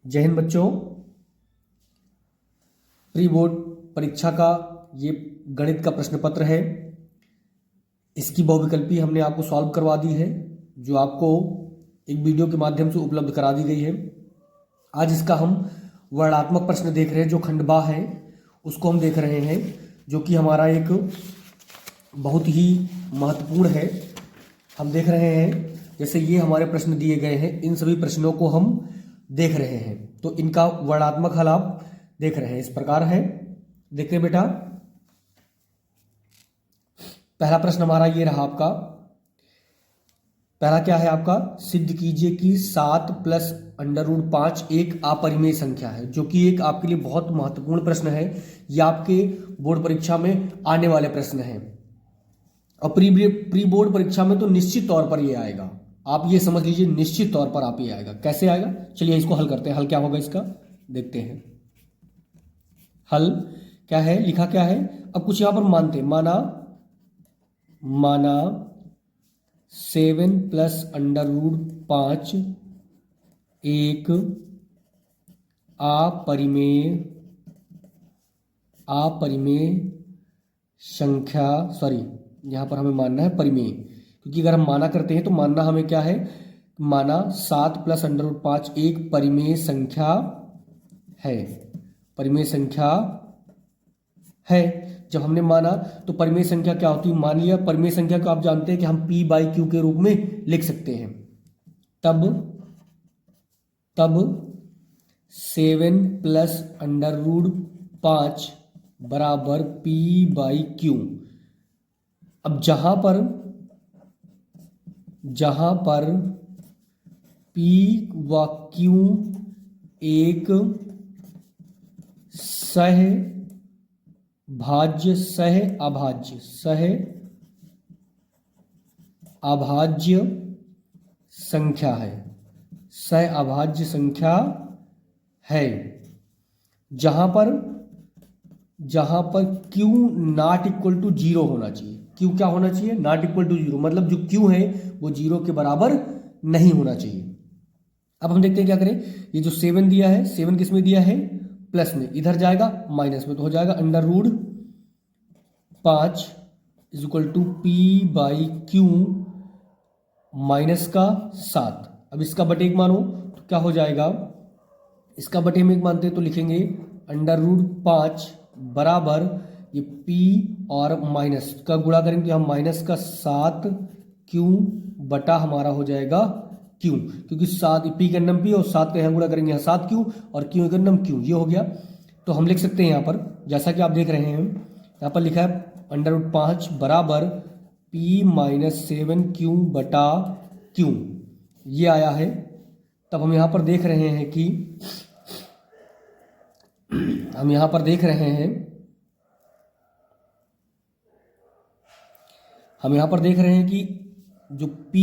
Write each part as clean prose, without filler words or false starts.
जय हिंद बच्चों। Pre board परीक्षा का ये गणित का प्रश्न पत्र है। इसकी बहुविकल्पी हमने आपको सॉल्व करवा दी है, जो आपको एक वीडियो के माध्यम से उपलब्ध करा दी गई है। आज इसका हम वर्णात्मक प्रश्न देख रहे हैं, जो खंड बा है उसको हम देख रहे हैं, जो कि हमारा एक बहुत ही महत्वपूर्ण है। हम देख रहे हैं जैसे ये हमारे प्रश्न दिए गए हैं, इन सभी प्रश्नों को हम देख रहे हैं, तो इनका वर्णात्मक हल आप देख रहे हैं। इस प्रकार है, देखते बेटा। पहला प्रश्न हमारा ये रहा आपका। पहला क्या है आपका? सिद्ध कीजिए कि 7 प्लस √5 एक अपरिमेय संख्या है, जो कि एक आपके लिए बहुत महत्वपूर्ण प्रश्न है। यह आपके बोर्ड परीक्षा में आने वाले प्रश्न है, और प्री बोर्ड परीक्षा में तो निश्चित तौर पर ये आएगा। आप ये समझ लीजिए, निश्चित तौर पर आप ये आएगा। कैसे आएगा, चलिए इसको हल करते हैं। हल क्या होगा इसका, देखते हैं। हल क्या है, लिखा क्या है। अब कुछ यहां पर मानते, माना 7 प्लस √5 एक अपरिमेय संख्या, सॉरी यहां पर हमें मानना है परिमेय, क्योंकि अगर हम माना करते हैं तो मानना हमें क्या है, माना 7 प्लस √5 एक परिमेय संख्या है। परिमेय संख्या है। जब हमने माना तो परिमेय संख्या क्या होती है, मान लिया। परिमेय संख्या को आप जानते हैं कि हम P/Q के रूप में लिख सकते हैं। तब 7 प्लस √5 बराबर P/Q। अब जहां पर P व Q एक अभाज्य संख्या है। अभाज्य संख्या है। जहां पर Q नॉट इक्वल टू 0 होना चाहिए। Q क्या होना चाहिए, नॉट इक्वल टू 0, मतलब जो Q है वो 0 के बराबर नहीं होना चाहिए। अब हम देखते हैं क्या करें। ये जो 7 दिया है, 7 किस में दिया है, प्लस में, इधर जाएगा माइनस में, तो हो जाएगा √5 is equal to P/Q minus का 7। अब इसका बटे एक मानो तो क्या हो जाएगा, इसका बटे में एक मानते हैं तो लिखेंगे √5 बराबर ये P और माइनस का गुणा करेंगे तो हम माइनस का 7Q बटा हमारा हो जाएगा Q, क्योंकि 7 P का नम P और 7 का यहाँ गुणा करेंगे, यहाँ 7Q और Q का नम Q। ये हो गया। तो हम लिख सकते हैं यहाँ पर, जैसा कि आप देख रहे हैं यहाँ पर लिखा है √5 बराबर P - 7Q बटा Q, ये आया है। तब हम यहाँ पर देख रहे हैं कि जो P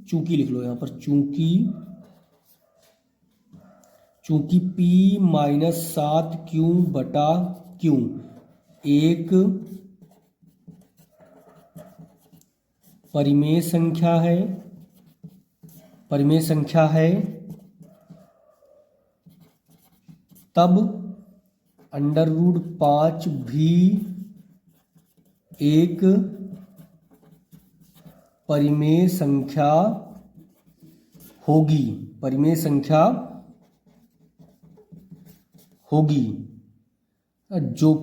चूंकि लिख लो यहाँ पर, चूंकि P - 7Q बटा Q एक परिमेय संख्या है, तब √5 भी एक परिमेय संख्या होगी। जो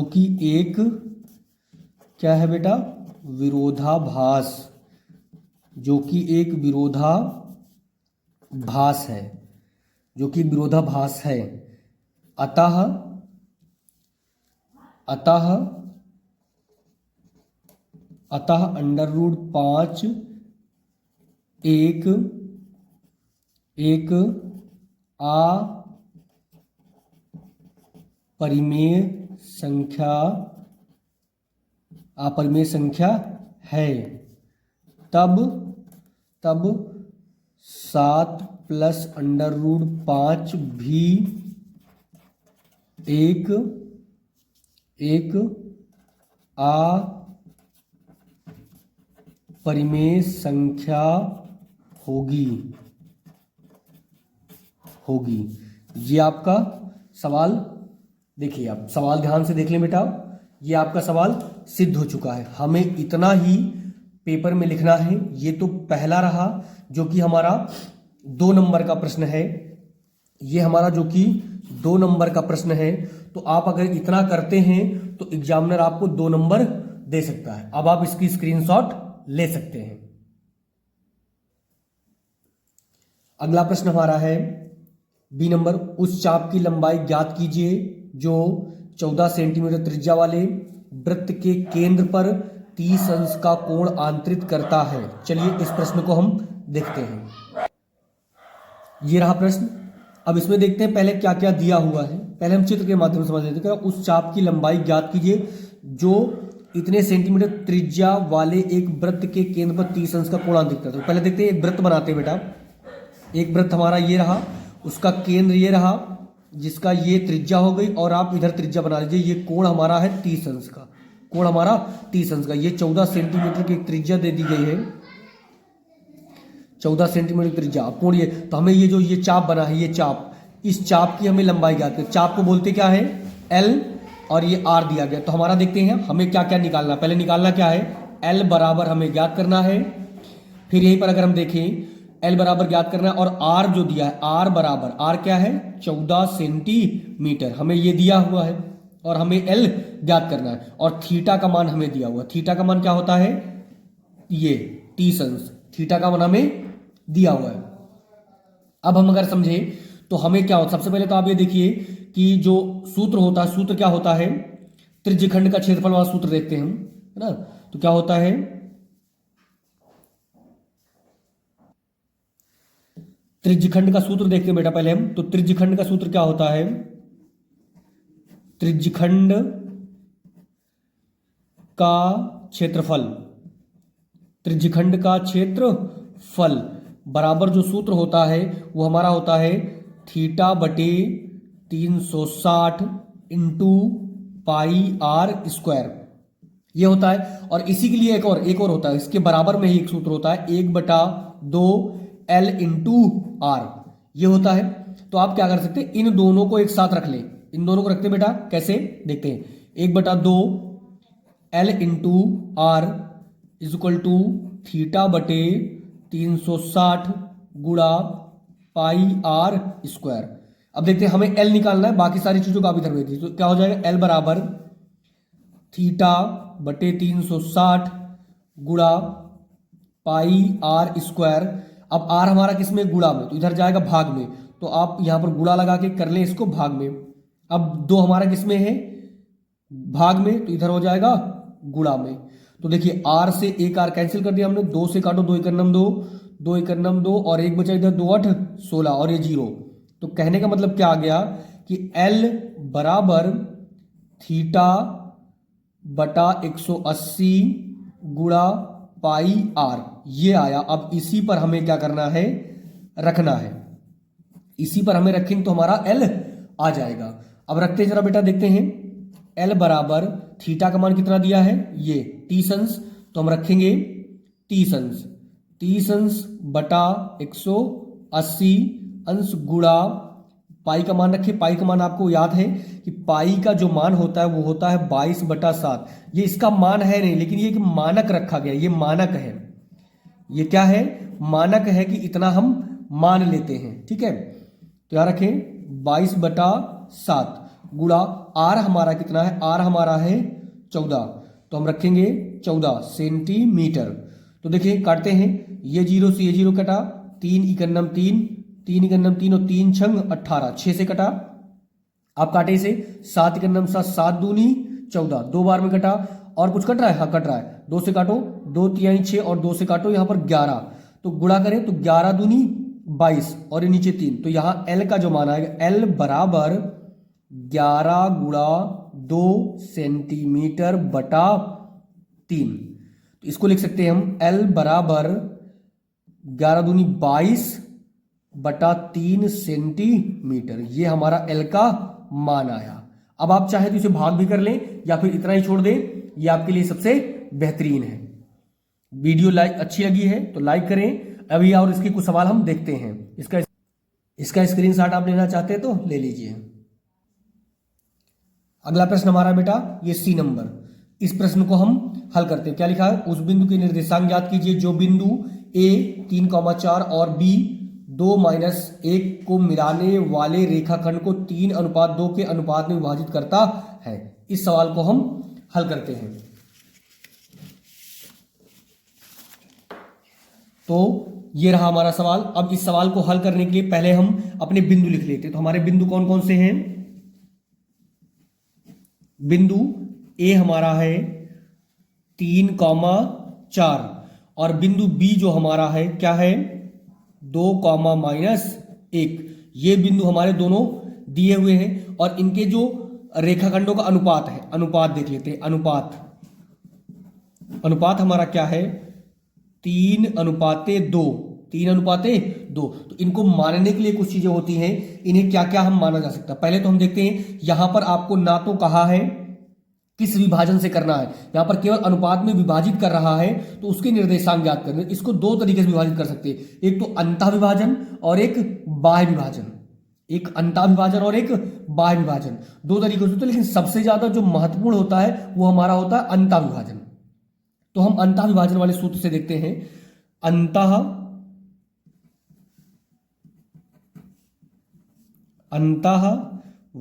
कि एक क्या है बेटा, विरोधाभास, जो कि एक विरोधाभास है। अतः √5 एक अपरिमेय संख्या है। तब 7 प्लस √5 भी एक अपरिमेय संख्या होगी होगी। ये आपका सवाल, देखिए आप सवाल ध्यान से देख लें बेटा, ये आपका सवाल सिद्ध हो चुका है। हमें इतना ही पेपर में लिखना है। ये तो पहला रहा जो कि हमारा 2 नंबर का प्रश्न है। ये हमारा जो कि 2 नंबर का प्रश्न है। तो आप अगर इतना करते हैं तो एग्जामिनर आपको 2 नंबर दे सकता है। अब आप इसकी स्क्रीनशॉट ले सकते हैं। अगला प्रश्न हमारा है बी नंबर, उस चाप की लंबाई ज्ञात कीजिए जो 14 सेंटीमीटर त्रिज्या वाले वृत्त के केंद्र पर 30 अंश का कोण आंतरित करता है। चलिए इस प्रश्न को हम देखते हैं। ये रहा प्रश्न। अब इसमें देखते हैं पहले क्या क्या दिया हुआ है। पहले हम चित्र के माध्यम से समझ लेते हैं। उस चाप की लंबाई ज्ञात कीजिए जो इतने सेंटीमीटर त्रिज्या वाले एक वृत्त के केंद्र पर 30 अंश का कोण आंतरित करता है। पहले देखते हैं एक वृत्त बनाते हैं बेटा। एक वृत्त हमारा ये रहा, उसका केंद्र ये रहा, जिसका ये त्रिज्या हो गई, और आप इधर त्रिज्या बना लीजिए। ये कोण हमारा है 30 अंश का, कोण हमारा 30 अंश का। ये 14 सेंटीमीटर की त्रिज्या दे दी गई है, 14 सेंटीमीटर त्रिज्या कोण। ये तो हमें ये जो ये चाप बना है, ये चाप, इस चाप की हमें लंबाई ज्ञात करनी। चाप को बोलते क्या है, एल, और ये आर दिया गया। तो हमारा देखते हैं हमें क्या क्या निकालना। पहले निकालना क्या है, एल बराबर हमें ज्ञात करना है। फिर यहीं पर अगर हम देखें एल बराबर ज्ञात करना है, और आर जो दिया है, आर बराबर, आर क्या है 14 सेंटीमीटर हमें ये दिया हुआ है, और हमें एल ज्ञात करना है। और थीटा का मान हमें दिया हुआ है। थीटा का मान क्या होता है, ये 30 अंश, थीटा का मान हमें दिया हुआ है। अब हम अगर समझे तो हमें क्या होता, सबसे पहले तो आप ये देखिए कि जो सूत्र होता है, सूत्र क्या होता है, त्रिज्यखंड का क्षेत्रफल वाला सूत्र देखते हैं हम, है ना। तो क्या होता है, त्रिज्यखंड का सूत्र देखते हैं बेटा पहले हम। तो त्रिज्यखंड का सूत्र क्या होता है, त्रिज्यखंड का क्षेत्रफल, त्रिज्यखंड का क्षेत्रफल बराबर जो सूत्र होता है वो हमारा होता है थीटा बटे 360 इंटू पाई आर स्क्वायर, ये होता है। और इसी के लिए एक और होता है, इसके बराबर में ही एक सूत्र होता है 1/2 एल इंटू आर, ये होता है। तो आप क्या कर सकते हैं, इन दोनों को एक साथ रख ले। इन दोनों को रखते बेटा कैसे, देखते हैं। 1/2 L into R is equal to theta बटे 360 गुणा पाई आर स्क्वायर। अब देखते हैं हमें एल निकालना है, बाकी सारी चीजों का आप इधर भेज दीजिए। तो क्या हो जाएगा, एल बराबर थीटा बटे 360 गुणा पाई आर स्क्वायर। अब आर हमारा किसमें, गुणा में, तो इधर जाएगा भाग में। तो आप यहां पर गुणा लगा के कर लें इसको भाग में। अब 2 हमारा किसमें है, भाग में, तो इधर हो जाएगा गुणा में। तो देखिए आर से एक आर कैंसिल कर दिया हमने, 2 से काटो, 2 एकम 2, 2 एकम 2, और एक बचा इधर 2 8 16, और ये 0। तो कहने का मतलब क्या आ गया कि एल बराबर थीटा बटा 180 गुणा पाई आर, ये आया। अब इसी पर हमें क्या करना है, रखना है। इसी पर हमें रखेंगे तो हमारा एल आ जाएगा। अब रखते हैं जरा बेटा, देखते हैं एल बराबर थीटा का मान कितना दिया है, ये 30 अंश। तो हम रखेंगे 30 अंश, 30 अंश बटा 180 अंश गुणा पाई का मान रखें। पाई का मान आपको याद है कि पाई का जो मान होता है वो होता है 22/7। ये इसका मान है नहीं, लेकिन ये एक मानक रखा गया, ये मानक है। ये क्या है, मानक है कि इतना हम मान लेते हैं, ठीक है। तो यहां रखें 22/7 गुणा आर हमारा कितना है, आर हमारा है 14। तो हम रखेंगे 14 सेंटीमीटर। तो देखिए काटते हैं, ये 0 से ये 0 कटा, 3 एकन्नम 3, 3 एकन्नम 3 और 3 छंग 18, 6 से कटा। आप काटे से 7 एकन्नम 7, 7 दूनी 14, 2 बार में कटा। और कुछ कट रहा है, हाँ कट रहा है, 2 से काटो, 2 तिहाई 6, और 2 से काटो यहाँ पर 11। तो गुणा करें तो 11 दूनी 22, और ये नीचे 3। तो यहाँ एल का जो मान आएगा, एल बराबर 11 गुणा 2 सेंटीमीटर बटा 3। तो इसको लिख सकते हैं हम, एल बराबर 11 दूनी 22 बटा 3 सेंटीमीटर। ये हमारा एल का मान आया। अब आप चाहे तो इसे भाग भी कर लें या फिर इतना ही छोड़ दें, ये आपके लिए सबसे बेहतरीन है। वीडियो अच्छी लगी है तो लाइक करें। अभी और इसके कुछ सवाल हम देखते हैं। इसका स्क्रीनशॉट आप लेना चाहते हैं तो ले लीजिए। अगला प्रश्न हमारा बेटा ये सी नंबर, इस प्रश्न को हम हल करते हैं। क्या लिखा है, उस बिंदु के निर्देशांक ज्ञात कीजिए जो बिंदु ए 3,4 और बी 2-1 को मिलाने वाले रेखाखंड को 3:2 के अनुपात में विभाजित करता है। इस सवाल को हम हल करते हैं। तो ये रहा हमारा सवाल। अब इस सवाल को हल करने के लिए पहले हम अपने बिंदु लिख लेते हैं। तो हमारे बिंदु कौन कौन से हैं, बिंदु ए हमारा है 3,4 और बिंदु बी जो हमारा है क्या है 2,-1। ये बिंदु हमारे दोनों दिए हुए हैं और इनके जो रेखाखंडों का अनुपात है, अनुपात देख लेते हैं। अनुपात हमारा क्या है 3:2। 3:2। तो इनको मानने के लिए कुछ चीजें होती हैं, इन्हें क्या क्या हम माना जा सकता है। पहले तो हम देखते हैं, यहां पर आपको ना तो कहा है किस विभाजन से करना है, यहां पर केवल अनुपात में विभाजित कर रहा है तो उसके निर्देशांक ज्ञात करने। इसको दो तरीके से विभाजित कर सकते हैं, एक तो अंतः विभाजन और एक बाह्य विभाजन। एक अंतः विभाजन और एक बाह्य विभाजन, दो तरीके से। तो लेकिन सबसे ज्यादा जो महत्वपूर्ण होता है वो हमारा होता है अंतः विभाजन। तो हम अंतः विभाजन वाले सूत्र से देखते हैं। अंतः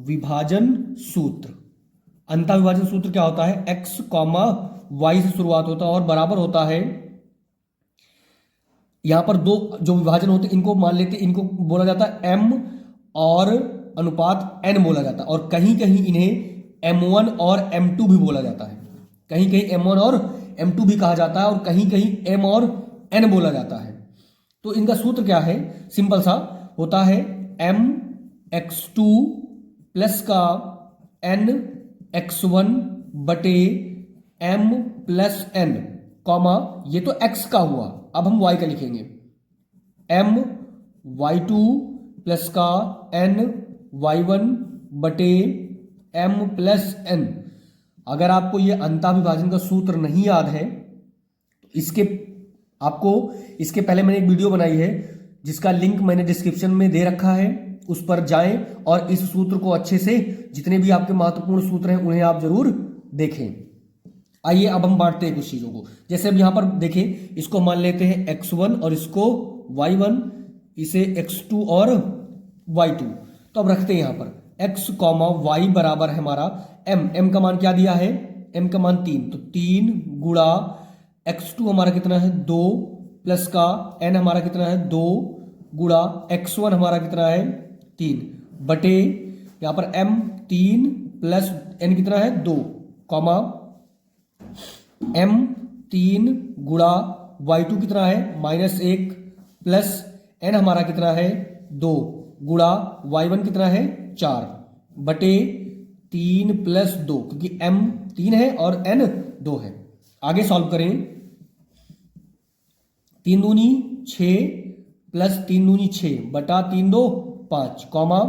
विभाजन सूत्र, अंतः विभाजन सूत्र क्या होता है, x, y से शुरुआत होता है और बराबर होता है, यहां पर दो जो विभाजन होते हैं इनको मान लेते हैं, इनको बोला जाता है m और अनुपात n बोला जाता है। और कहीं कहीं इन्हें m1 और m2 भी बोला जाता है, कहीं कहीं m1 और m2 भी कहा जाता है और कहीं कहीं m और n बोला जाता है। तो इनका सूत्र क्या है, सिंपल सा होता है mx2 प्लस का nx1 बटे m प्लस n, कॉमा ये तो x का हुआ, अब हम y का लिखेंगे my2 प्लस का ny1 बटे m प्लस n। अगर आपको ये अंतः विभाजन का सूत्र नहीं याद है तो इसके पहले मैंने एक वीडियो बनाई है जिसका लिंक मैंने डिस्क्रिप्शन में दे रखा है, उस पर जाएं और इस सूत्र को अच्छे से, जितने भी आपके महत्वपूर्ण सूत्र हैं उन्हें आप जरूर देखें। आइए अब हम बांटते हैं कुछ चीजों को। जैसे अब यहां पर देखें, इसको मान लेते हैं x1 और इसको y1, इसे x2 और y2। तो अब रखते हैं यहां पर x, y बराबर है हमारा m का मान क्या दिया है, m का मान 3, तो 3 गुणा x2 हमारा कितना है 2 प्लस का n हमारा कितना है 2 गुणा x1 हमारा कितना है 3 बटे यहां पर m 3 प्लस n कितना है 2, कॉमा m 3 गुणा y2 कितना है -1 प्लस n हमारा कितना है 2 गुणा y1 कितना है 4 बटे 3 प्लस 2, क्योंकि m 3 है और n 2 है। आगे सॉल्व करें, 3 दूनी 6 प्लस 3 दूनी 6 बटा 3 2 5, कॉमा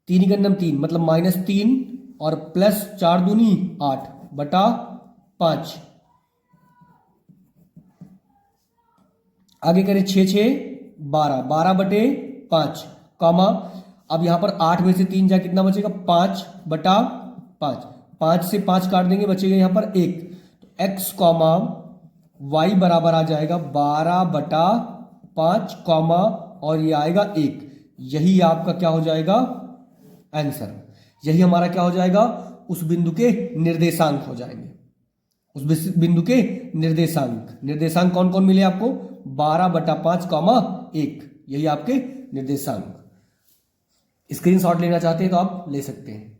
3 का 3 मतलब -3 और प्लस 4 दूनी 8 बटा 5। आगे करें 6 6 12, 12 बटे 5, कॉमा अब यहां पर 8 में से 3 जा कितना बचेगा 5 बटा 5, 5 से 5 काट देंगे बचेगा यहां पर 1, तो x कॉमा y बराबर आ जाएगा 12 बटा 5, कॉमा और ये आएगा 1। यही आपका क्या हो जाएगा आंसर, यही हमारा क्या हो जाएगा, उस बिंदु के निर्देशांक हो जाएंगे। उस बिंदु के निर्देशांक कौन कौन मिले आपको, 12 बटा 5, कॉमा 1, यही आपके निर्देशांक। स्क्रीनशॉट लेना चाहते हैं तो आप ले सकते हैं।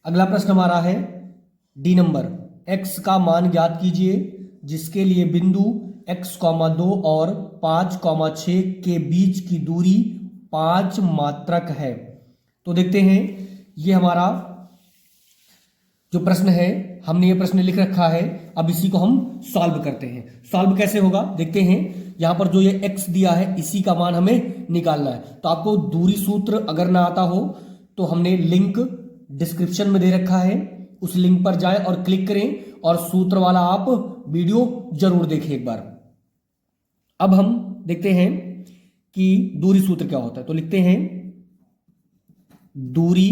अगला प्रश्न हमारा है डी नंबर, x का मान ज्ञात कीजिए जिसके लिए बिंदु x, 2 और 5, 6 के बीच की दूरी 5 मात्रक है। तो देखते हैं, ये हमारा जो प्रश्न है, हमने ये प्रश्न लिख रखा है। अब इसी को हम सॉल्व करते हैं। सॉल्व कैसे होगा देखते हैं। यहां पर जो ये x दिया है इसी का मान हमें निकालना है। तो आपको दूरी सूत्र अगर ना आता हो तो हमने लिंक डिस्क्रिप्शन में दे रखा है, उस लिंक पर जाएं और क्लिक करें और सूत्र वाला आप वीडियो जरूर देखें एक बार। अब हम देखते हैं कि दूरी सूत्र क्या होता है। तो लिखते हैं दूरी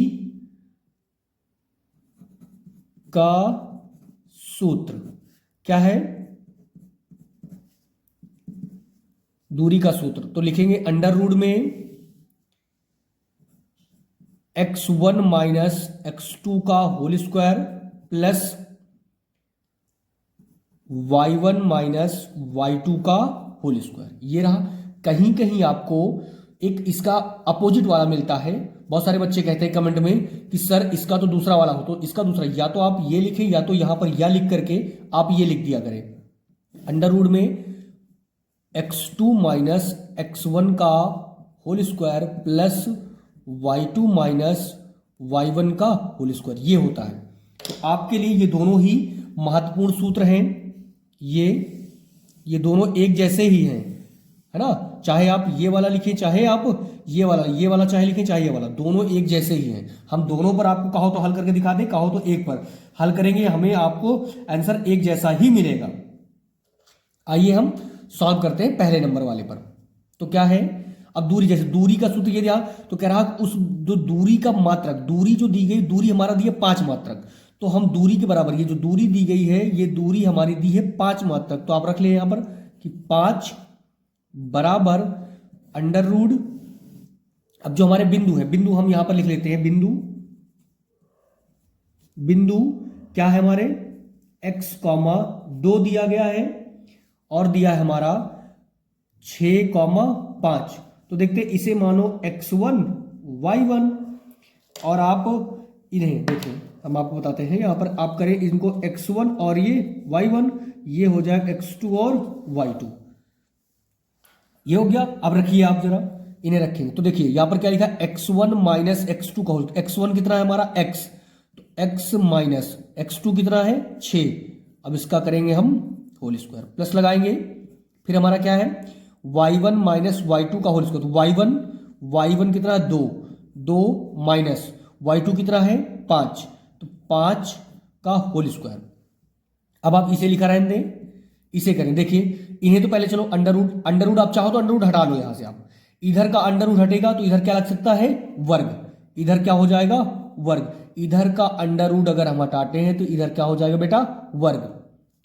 का सूत्र क्या है, दूरी का सूत्र। तो लिखेंगे अंडर रूट में x1 माइनस x2 का whole square plus y1 minus y2 का होल स्क्वायर। ये रहा। कहीं कहीं आपको एक इसका अपोजिट वाला मिलता है। बहुत सारे बच्चे कहते हैं कमेंट में कि सर इसका तो दूसरा वाला हो, तो इसका दूसरा या तो आप ये लिखें या तो यहां पर या लिख करके आप ये लिख दिया करें, अंडर रूट में x2 माइनस x1 का whole square plus y2 minus y1 का होल स्क्वायर, ये होता है। तो आपके लिए ये दोनों ही महत्वपूर्ण सूत्र हैं। ये दोनों एक जैसे ही हैं, है ना। चाहे आप ये वाला लिखें, चाहे आप ये वाला चाहे लिखें, चाहे ये वाला, दोनों एक जैसे ही हैं। हम दोनों पर आपको कहो तो हल करके दिखा दें, कहो तो एक पर हल करेंगे, हमें आपको आंसर एक जैसा ही मिलेगा। आइए हम सॉल्व करते हैं पहले नंबर वाले पर। तो क्या है, अब दूरी, जैसे दूरी का सूत्र ये दिया तो कह रहा उस जो दूरी का मात्रक, दूरी जो दी गई, दूरी हमारा दी है 5 मात्रक, तो हम दूरी के बराबर, ये जो दूरी दी गई है ये दूरी हमारी दी है 5 मात्रक। तो आप रख ले यहां पर कि 5 बराबर अंडर रूट, अब जो हमारे बिंदु है, बिंदु हम यहां पर लिख लेते हैं, बिंदु क्या है हमारे x, 2 दिया गया है और दिया है हमारा 6, 5। तो देखते हैं इसे मानो x1 y1 और आप इन्हें देखें, हम आपको बताते हैं यहां पर आप करें इनको x1 और ये y1, ये हो जाएगा x2 और y2। ये हो गया। अब रखिए आप जरा इन्हें रखेंगे तो देखिए यहां पर क्या लिखा है, x1 माइनस x2 का होल। x1 कितना है हमारा x, तो x माइनस x2 कितना है 6। अब इसका करेंगे हम होल स्क्वायर, प्लस लगाएंगे, फिर हमारा क्या है y1 माइनस y2 का होल स्क्वायर। तो y1 कितना है 2 माइनस y2 कितना है 5, तो 5 का होल स्क्वायर। अब आप इसे लिखा रहने दें, इसे करें। देखिए इन्हें तो पहले चलो अंडर रूट आप चाहो तो अंडर रूट हटा लो यहां से। आप इधर का अंडर रूट हटेगा तो इधर क्या लग सकता है वर्ग, इधर क्या हो जाएगा वर्ग। इधर का अंडर रूट अगर हम हटाते हैं तो इधर क्या हो जाएगा बेटा वर्ग।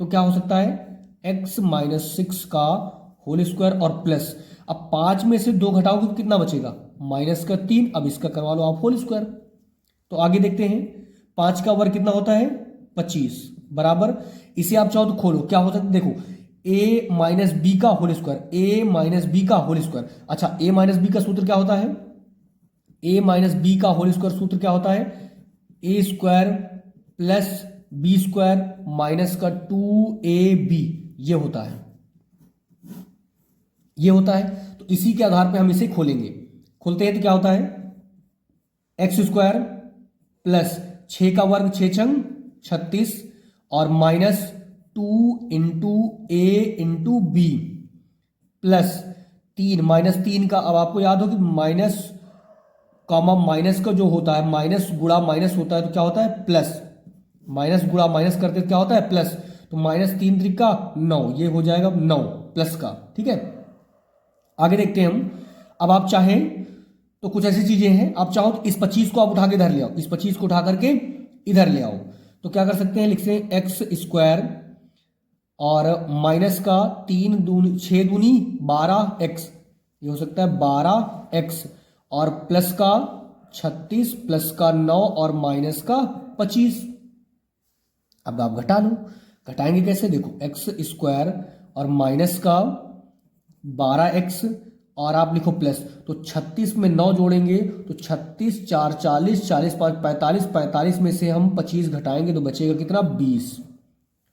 तो क्या हो सकता है x माइनस 6 का होल स्क्वायर और प्लस, अब 5 में से 2 घटाओगे तो कितना बचेगा माइनस का 3। अब इसका करवा लो आप होल स्क्वायर। तो आगे देखते हैं 5 का वर्ग कितना होता है 25 बराबर, इसे आप चाहो तो खोलो, क्या हो सकता है देखो a माइनस बी का whole square, a minus B का होल स्क्वायर। अच्छा a माइनस बी का सूत्र क्या होता है, a माइनस बी का होल स्क्वायर सूत्र क्या होता है a square plus B square minus का 2ab, ये होता है, ये होता है। तो इसी के आधार पे हम इसे खोलेंगे। खोलते हैं तो क्या होता है एक्स स्क्वायर प्लस 6 का वर्ग 6 छंग 36 और minus 2 into A into B plus 3 minus 3 का, अब आपको याद हो कि माइनस कॉमा माइनस का जो होता है माइनस गुणा माइनस होता है तो क्या होता है प्लस, माइनस गुणा माइनस करते तो क्या होता है प्लस। तो माइनस 3 त्रिका 9, ये हो जाएगा 9 प्लस का। ठीक है आगे देखते हैं हम। अब आप चाहें तो कुछ ऐसी चीजें हैं, आप चाहो तो इस 25 को आप उठा के इधर ले आओ, इस 25 को उठा करके इधर ले आओ। तो क्या कर सकते हैं, लिखते हैं एक्स स्क्वायर और माइनस का 3 दूनी 6 दूनी 12 एक्स, ये हो सकता है 12 एक्स और प्लस का 36 प्लस का 9 और माइनस का 25। अब आप घटा लो, घटाएंगे कैसे देखो एक्स स्क्वायर और माइनस का 12x और आप लिखो प्लस, तो 36 में 9 जोड़ेंगे तो 36 4 40 40 5 45, 45 में से हम 25 घटाएंगे तो बचेगा कितना 20,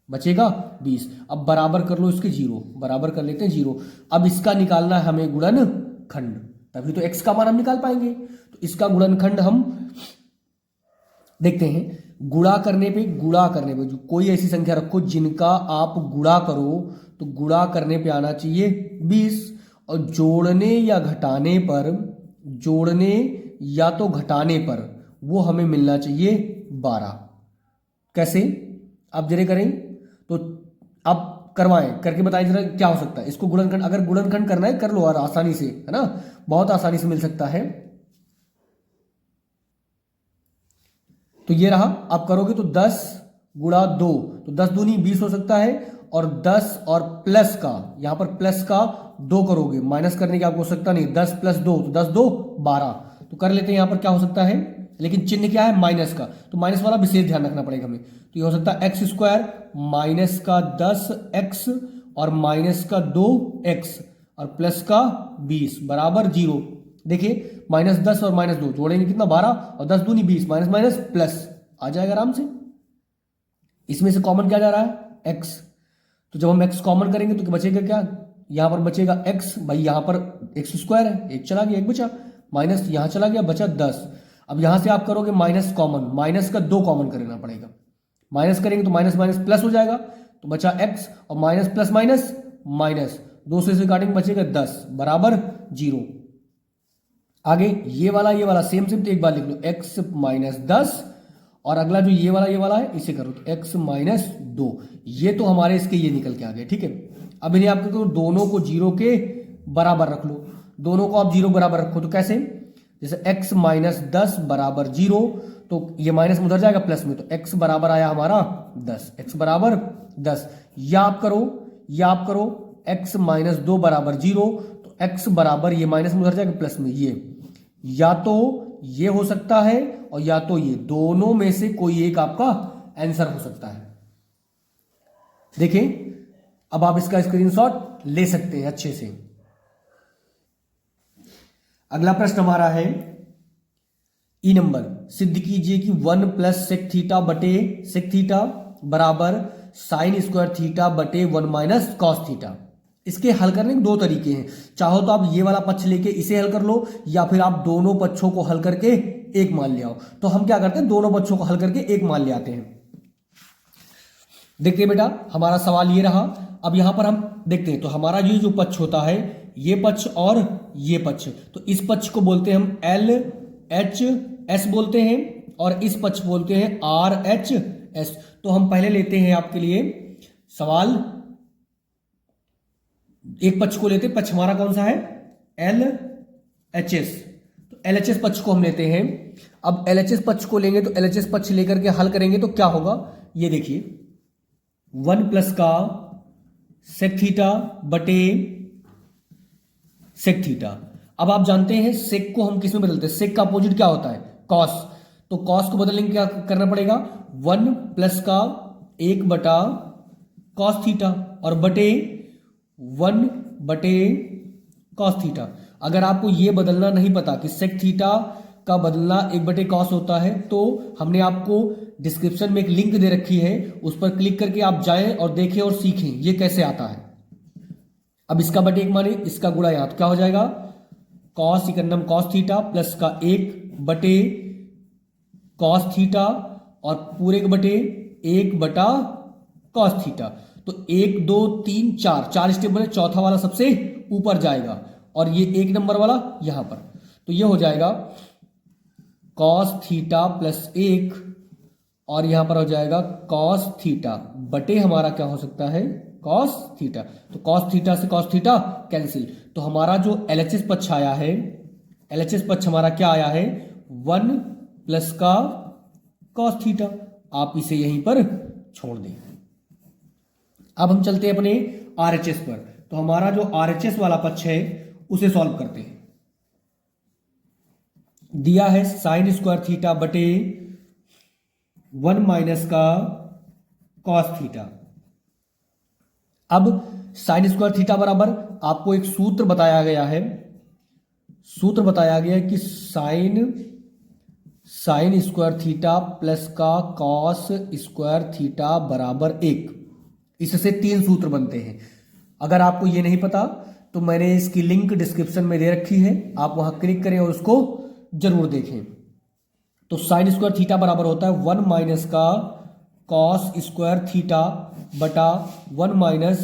बचेगा 20। अब बराबर कर लो इसके 0, बराबर कर लेते हैं 0। अब इसका निकालना है हमें गुणनखंड, तभी तो x का मान हम निकाल पाएंगे। तो इसका गुणनखंड हम देखते हैं। गुणा करने पे जो कोई ऐसी संख्या रखो जिनका आप गुणा करो तो गुणा करने पे आना चाहिए 20 और जोड़ने या घटाने पर, जोड़ने या तो घटाने पर वो हमें मिलना चाहिए 12। कैसे आप जरे करें तो अब करवाएं, करके बताएं जरा क्या हो सकता है। इसको गुणनखंड, अगर गुणनखंड करना है कर लो और आसानी से, है ना, बहुत आसानी से मिल सकता है। तो ये रहा, आप करोगे तो 10 गुणा 2, तो 10 दूनी 20 हो सकता है, और 10 और प्लस का, यहां पर प्लस का 2 करोगे, माइनस करने की आपको आवश्यकता नहीं, 10 प्लस 2 तो 10 2 12, तो कर लेते हैं। यहां पर क्या हो सकता है, लेकिन चिन्ह क्या है, माइनस का, तो माइनस वाला विशेष ध्यान रखना पड़ेगा हमें। तो ये हो सकता है एक्स स्क्वायर माइनस का 10x और माइनस का 2x और प्लस का 20 बराबर 0। देखिए -10 और -2 जोड़ेंगे कितना 12, और 10 दूनी 20, माइनस माइनस प्लस आ जाएगा आराम से। इसमें से कॉमन क्या जा रहा है, x, तो जब हम x कॉमन करेंगे तो बचेगा क्या, यहां पर बचेगा x, भाई यहां पर एक्स स्क्वायर है, एक चला गया, एक बचा, माइनस यहां चला गया, बचा 10। अब यहां से आप करोगे माइनस कॉमन, माइनस का 2 कॉमन करना पड़ेगा, माइनस करेंगे तो माइनस माइनस प्लस हो जाएगा, तो बचा x, और माइनस प्लस माइनस माइनस, 2 से काटेंगे बचेगा 10 बराबर 0। आगे ये वाला सेम सेम, तो एक बार लिख लो x माइनस 10, और अगला जो ये वाला है इसे करो तो x माइनस 2, ये तो हमारे इसके ये निकल के आ गए, ठीक है। अब इन्हें आप करो दोनों को 0 के बराबर रख लो, दोनों को आप 0 बराबर रखो तो कैसे, जैसे x माइनस 10 बराबर 0, तो ये माइनस में उधर जाएगा प्लस में, तो x बराबर आया हमारा 10, x बराबर 10। या आप करो x माइनस 2 बराबर 0, तो x बराबर ये माइनस में उधर जाएगा प्लस में, ये या तो ये हो सकता है और या तो ये, दोनों में से कोई एक आपका आंसर हो सकता है। देखिए अब आप इसका स्क्रीनशॉट ले सकते हैं अच्छे से। अगला प्रश्न हमारा है ई नंबर, सिद्ध कीजिए कि 1 प्लस सेक थीटा बटे सेक थीटा बराबर साइन स्क्वायर थीटा बटे 1 माइनस कॉस थीटा। इसके हल करने के 2 तरीके हैं, चाहो तो आप ये वाला पक्ष लेके इसे हल कर लो, या फिर आप दोनों पक्षों को हल करके एक मान ले आओ। तो हम क्या करते हैं, दोनों पक्षों को हल करके एक मान ले आते हैं। देखते हैं बेटा, हमारा सवाल ये रहा। अब यहां पर हम देखते हैं, तो हमारा ये जो पक्ष होता है, ये पक्ष और ये पक्ष, तो इस पक्ष को बोलते हैं हम LHS बोलते हैं, और इस पक्ष बोलते हैं RHS। तो हम पहले लेते हैं आपके लिए सवाल, एक पक्ष को लेते हैं, पक्ष हमारा कौन सा है, LHS, तो LHS पक्ष को हम लेते हैं। अब LHS पक्ष को लेंगे तो LHS पक्ष लेकर के हल करेंगे तो क्या होगा, ये देखिए 1 प्लस का सेक थीटा बटे सेक थीटा। अब आप जानते हैं सेक को हम किस में बदलते हैं, सेक का अपोजिट क्या होता है, कॉस, तो कॉस को बदलने क्या करना पड़ेगा, 1 प्लस का 1 बटा कॉस थीटा और बटे 1 बटे कॉस थीटा। अगर आपको यह बदलना नहीं पता कि सेक थीटा का बदलना 1 बटे कॉस होता है, तो हमने आपको डिस्क्रिप्शन में एक लिंक दे रखी है, उस पर क्लिक करके आप जाएं और देखें और सीखें ये कैसे आता है। अब इसका बटे 1 माने इसका गुणा, यहां तो क्या हो जाएगा, कॉस इकन्नम कॉस थीटा प्लस का 1 बटे कॉस थीटा और पूरे के बटे 1 बटा कॉस थीटा। तो 1 2 3 4 स्टेप बने, चौथा वाला सबसे ऊपर जाएगा और ये 1 नंबर वाला यहां पर, तो ये हो जाएगा कॉस थीटा प्लस 1 और यहां पर हो जाएगा कॉस थीटा बटे हमारा क्या हो सकता है, कॉस थीटा। तो कॉस थीटा से कॉस थीटा कैंसिल, तो हमारा जो LHS पक्ष आया है, LHS पक्ष हमारा क्या आया है, 1 प्लस का कॉस थीटा। आप इसे यहीं पर छोड़ दें। अब हम चलते हैं अपने RHS पर, तो हमारा जो RHS वाला पक्ष है उसे सॉल्व करते हैं। दिया है साइन स्क्वायर थीटा बटे 1 माइनस का कॉस थीटा। अब साइन स्क्वायर थीटा बराबर आपको एक सूत्र बताया गया है, सूत्र बताया गया है कि साइन स्क्वायर थीटा प्लस का कॉस स्क्वायर थीटा बराबर 1। इससे 3 सूत्र बनते हैं। अगर आपको ये नहीं पता तो मैंने इसकी लिंक डिस्क्रिप्शन में दे रखी है, आप वहां क्लिक करें और उसको जरूर देखें। तो साइन स्क्वायर थीटा बराबर होता है 1 माइनस का कॉस स्क्वायर थीटा बटा 1 minus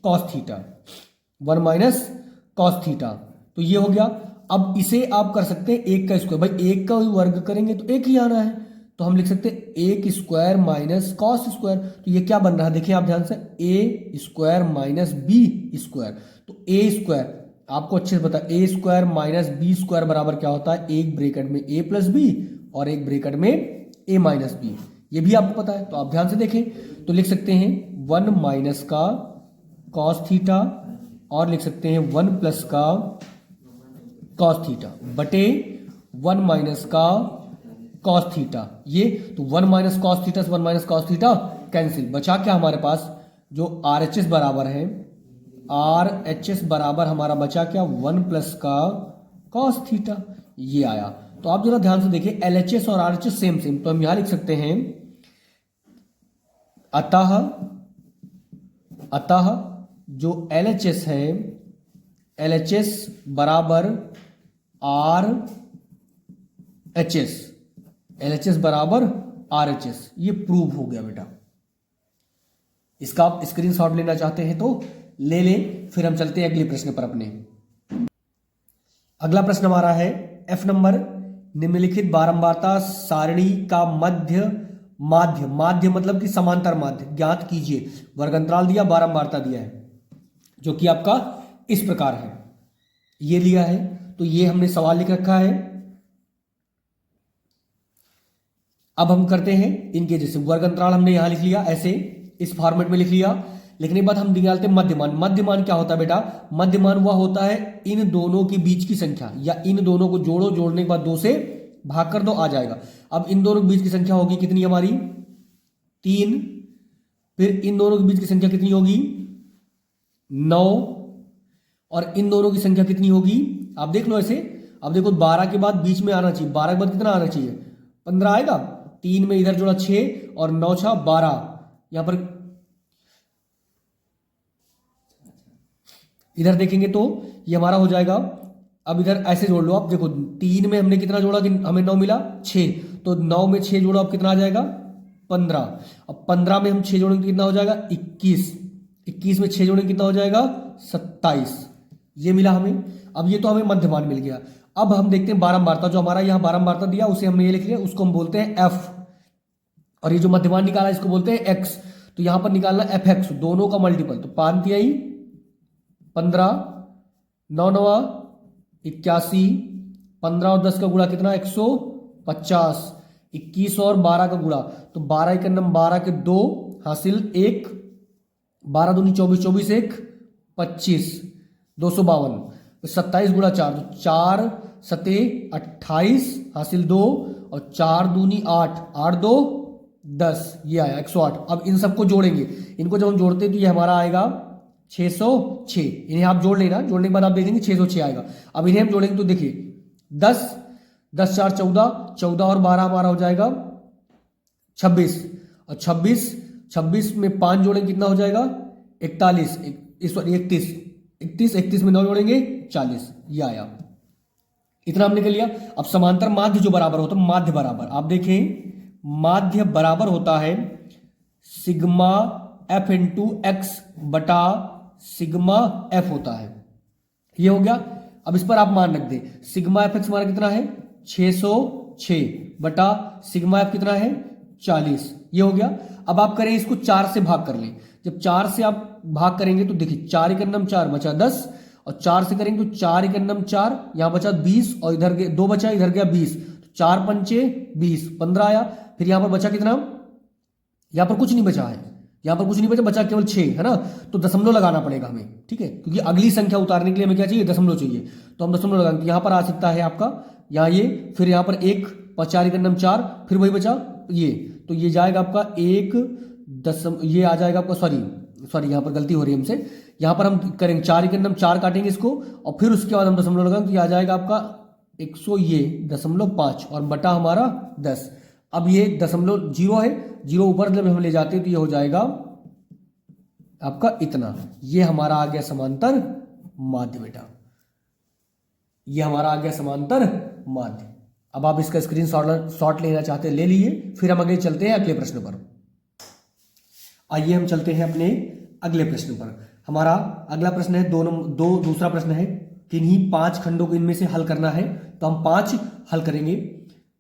cos theta, 1 minus cos theta. तो ये हो गया। अब इसे आप कर सकते हैं 1 का स्क्वायर, भाई 1 का वर्ग करेंगे तो 1 ही आना है, तो हम लिख सकते हैं एक स्क्वायर माइनस कॉस स्क्वायर। तो ये क्या बन रहा है, देखिए आप ध्यान से, ए स्क्वायर माइनस बी स्क्वायर। तो ए स्क्वायर आपको अच्छे से पता है, ए स्क्वायर माइनस बी स्क्वायर बराबर क्या होता है, एक ब्रैकेट में ए प्लस बी और एक ब्रैकेट में ए माइनस बी। ये भी आपको पता है, तो आप ध्यान से देखें। तो लिख सकते हैं 1 माइनस का कॉस थीटा और लिख सकते हैं 1 प्लस का कॉस थीटा बटे 1 माइनस का कॉस थीटा। ये तो 1 माइनस कॉस थीटा से 1 माइनस कॉस थीटा कैंसिल, बचा क्या हमारे पास, जो आर एच एस बराबर है, आर एच एस बराबर हमारा बचा क्या, 1 प्लस का कॉस थीटा। ये आया। तो आप जरा ध्यान से देखिए, एल एच एस और R H S same same, तो हम यहां लिख सकते हैं अतः जो एल एच एस है, एल एच एस बराबर R H S, L H S बराबर आर एच एस। ये प्रूव हो गया बेटा। इसका आप स्क्रीनशॉट लेना चाहते हैं तो ले लें। फिर हम चलते हैं अगले प्रश्न पर अपने। अगला प्रश्न हमारा है एफ नंबर, निम्नलिखित बारंबारता सारणी का माध्य मतलब कि समांतर माध्य ज्ञात कीजिए। वर्ग अंतराल दिया, बारंबारता दिया है, जो कि आपका इस प्रकार है, ये लिया है। तो ये हमने सवाल लिख रखा है। अब हम करते हैं इनके जैसे, वर्ग अंतराल हमने यहां लिख लिया, ऐसे इस फॉर्मेट में लिख लिया। लिखने के बाद हम निकालते हैं मध्यमान। मध्यमान क्या होता है बेटा, मध्यमान वह होता है इन दोनों के बीच की संख्या, या इन दोनों को जोड़ो, जोड़ने के बाद 2 से भाग कर दो, आ जाएगा। अब इन दोनों के बीच की संख्या होगी कितनी हमारी, 3। फिर इन दोनों के बीच की संख्या कितनी होगी, 9। और इन दोनों की संख्या कितनी होगी, आप देख लो ऐसे। अब देखो 12 के बाद बीच में आना चाहिए, 12 के बाद कितना आना चाहिए, 15 आएगा। 3 में इधर जोड़ा 6 और 9 6 12, यहां पर इधर देखेंगे तो ये हमारा हो जाएगा। अब इधर ऐसे जोड़ लो आप, देखो 3 में हमने कितना जोड़ा कि हमें 9 मिला, 6। तो 9 में 6 जोड़ो, अब कितना आ जाएगा, 15। अब 15 में हम 6 जोड़ेंगे कितना हो जाएगा, 21। 21 में 6 जोड़ेंगे कितना हो जाएगा, 27। ये मिला हमें। अब ये तो हमें मध्यमान मिल गया। अब हम देखते हैं बारंबारता, जो हमारा यहाँ बारंबारता दिया उसे हमने ये लिख लिया, उसको हम बोलते हैं एफ। और ये जो मध्यमान निकाला इसको बोलते हैं एक्स। तो यहां पर निकालना एफ एक्स, दोनों का मल्टीपल। तो 5 तिहाई 15, 9 9 81, 15 और 10 का गुणा कितना, 150, 21 और 12 का गुणा, तो 12 एक नंबर 12 के 2 हासिल 1, 12 दूनी 24, 24 1 25, 252, 27 गुणा 4, तो 4 सते 28 हासिल 2 और 4 दूनी 8, 8 2 10, ये आया 108। अब इन सबको जोड़ेंगे, इनको जब हम जोड़ते हैं तो ये हमारा आएगा 606। इन्हें आप जोड़ लेना, जोड़ने के बाद आप देखेंगे 606 आएगा। अब इन्हें हम जोड़ेंगे तो देखिए 10 10 4 14, 14 और 12 हमारा हो जाएगा 26। और 26 में 5 जोड़ेंगे कितना हो जाएगा, 41, 31, 31 में 9 जोड़ेंगे 40। ये आया, इतना हमने कर लिया। अब समांतर माध्य जो बराबर होता है, माध्य बराबर, आप देखें माध्य बराबर होता है सिग्मा एफ इंटू एक्स बटा सिग्मा एफ होता है। ये हो गया। अब इस पर आप मान रख दे, सिग्मा एफ एक्स हमारा कितना है, 606 बटा सिग्मा एफ कितना है, 40। ये हो गया। अब आप करें इसको 4 से भाग कर लें। जब 4 से आप भाग करेंगे तो देखिए 4 एक नम 4 बचा 10, और 4 से करेंगे तो 4 एक नम 4, यहां बचा 20 और इधर 2 बचा, इधर गया 20, 4 पंचे 20, 15 आया। फिर यहां पर बचा कितना, यहां पर कुछ नहीं बचा है, यहां पर कुछ नहीं बचा केवल 6 है ना। तो दशमलव लगाना पड़ेगा हमें, ठीक है, क्योंकि अगली संख्या उतारने के लिए हमें क्या चाहिए, दशमलव चाहिए। तो हम दशमलव लगाएंगे, तो यहां पर आ सकता है आपका यहां ये, फिर यहां पर 1 4 एक नम 4, फिर वही बचा ये, तो ये जाएगा आपका 1 दशम, ये आ जाएगा आपका, सॉरी यहां पर गलती हो रही है हमसे। यहां पर हम करेंगे 4 एक नम 4 काटेंगे इसको, और फिर उसके बाद हम दशमलव लगाएंगे, तो ये आ जाएगा आपका 100.5 और बटा हमारा 10। अब ये दशमलव 0 है, 0 ऊपर जब हम ले जाते हैं तो ये हो जाएगा आपका इतना। ये हमारा आ गया समांतर माध्य बेटा, ये हमारा आ गया समांतर माध्य। अब आप इसका स्क्रीनशॉट लेना चाहते हैं ले लिए। फिर हम अगले चलते हैं अगले प्रश्न पर। आइए हम चलते हैं अपने अगले प्रश्न पर। हमारा अगला प्रश्न है दूसरा प्रश्न है, किन्हीं 5 खंडों को इनमें से हल करना है। तो हम 5 हल करेंगे।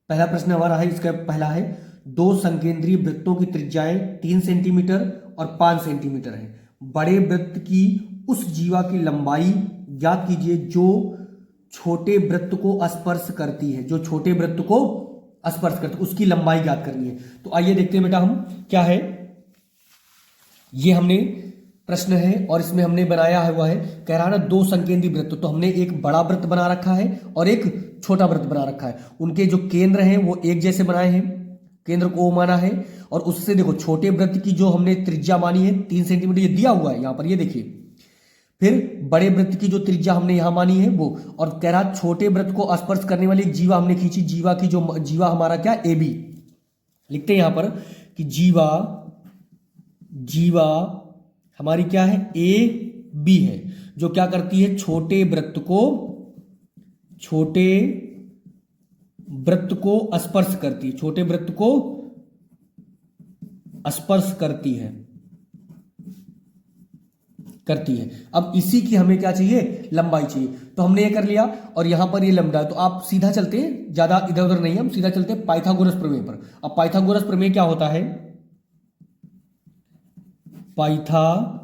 पहला प्रश्न हमारा है, इसका पहला है, दो संकेंद्रीय वृत्तों की त्रिज्याएं 3 सेंटीमीटर और 5 सेंटीमीटर है। बड़े वृत्त की उस जीवा की लंबाई ज्ञात कीजिए जो छोटे वृत्त को स्पर्श करती है, जो छोटे वृत्त को स्पर्श करती है, उसकी लंबाई ज्ञात करनी है। तो आइए देखते हैं बेटा हम क्या है। ये हमने प्रश्न है और इसमें हमने बनाया है हुआ है, कह रहा है ना दो संकेंद्रीय वृत्त, तो हमने एक बड़ा वृत्त बना रखा है और एक छोटा वृत्त बना रखा है। उनके जो केंद्र हैं वो एक जैसे बनाए हैं, केंद्र को O माना है, और उससे देखो छोटे वृत्त की जो हमने त्रिज्या मानी है 3 सेंटीमीटर, ये दिया हुआ है यहां पर, ये देखिए। फिर बड़े वृत्त की जो त्रिज्या हमने यहां मानी है वो, और कह रहा छोटे वृत्त को स्पर्श करने वाली एक जीवा हमने खींची, जीवा की जो जीवा हमारा क्या AB, लिखते हैं यहां पर कि जीवा हमारी क्या है AB है, जो क्या करती है छोटे वृत्त को स्पर्श करती है, छोटे वृत्त को स्पर्श करती है। अब इसी की हमें क्या चाहिए, लंबाई चाहिए। तो हमने ये कर लिया और यहां पर ये लंबा है, तो आप सीधा चलते हैं, ज्यादा इधर उधर नहीं, हम सीधा चलते हैं पाइथागोरस प्रमेय पर। अब पाइथागोरस प्रमेय क्या होता है, पाइथागोरस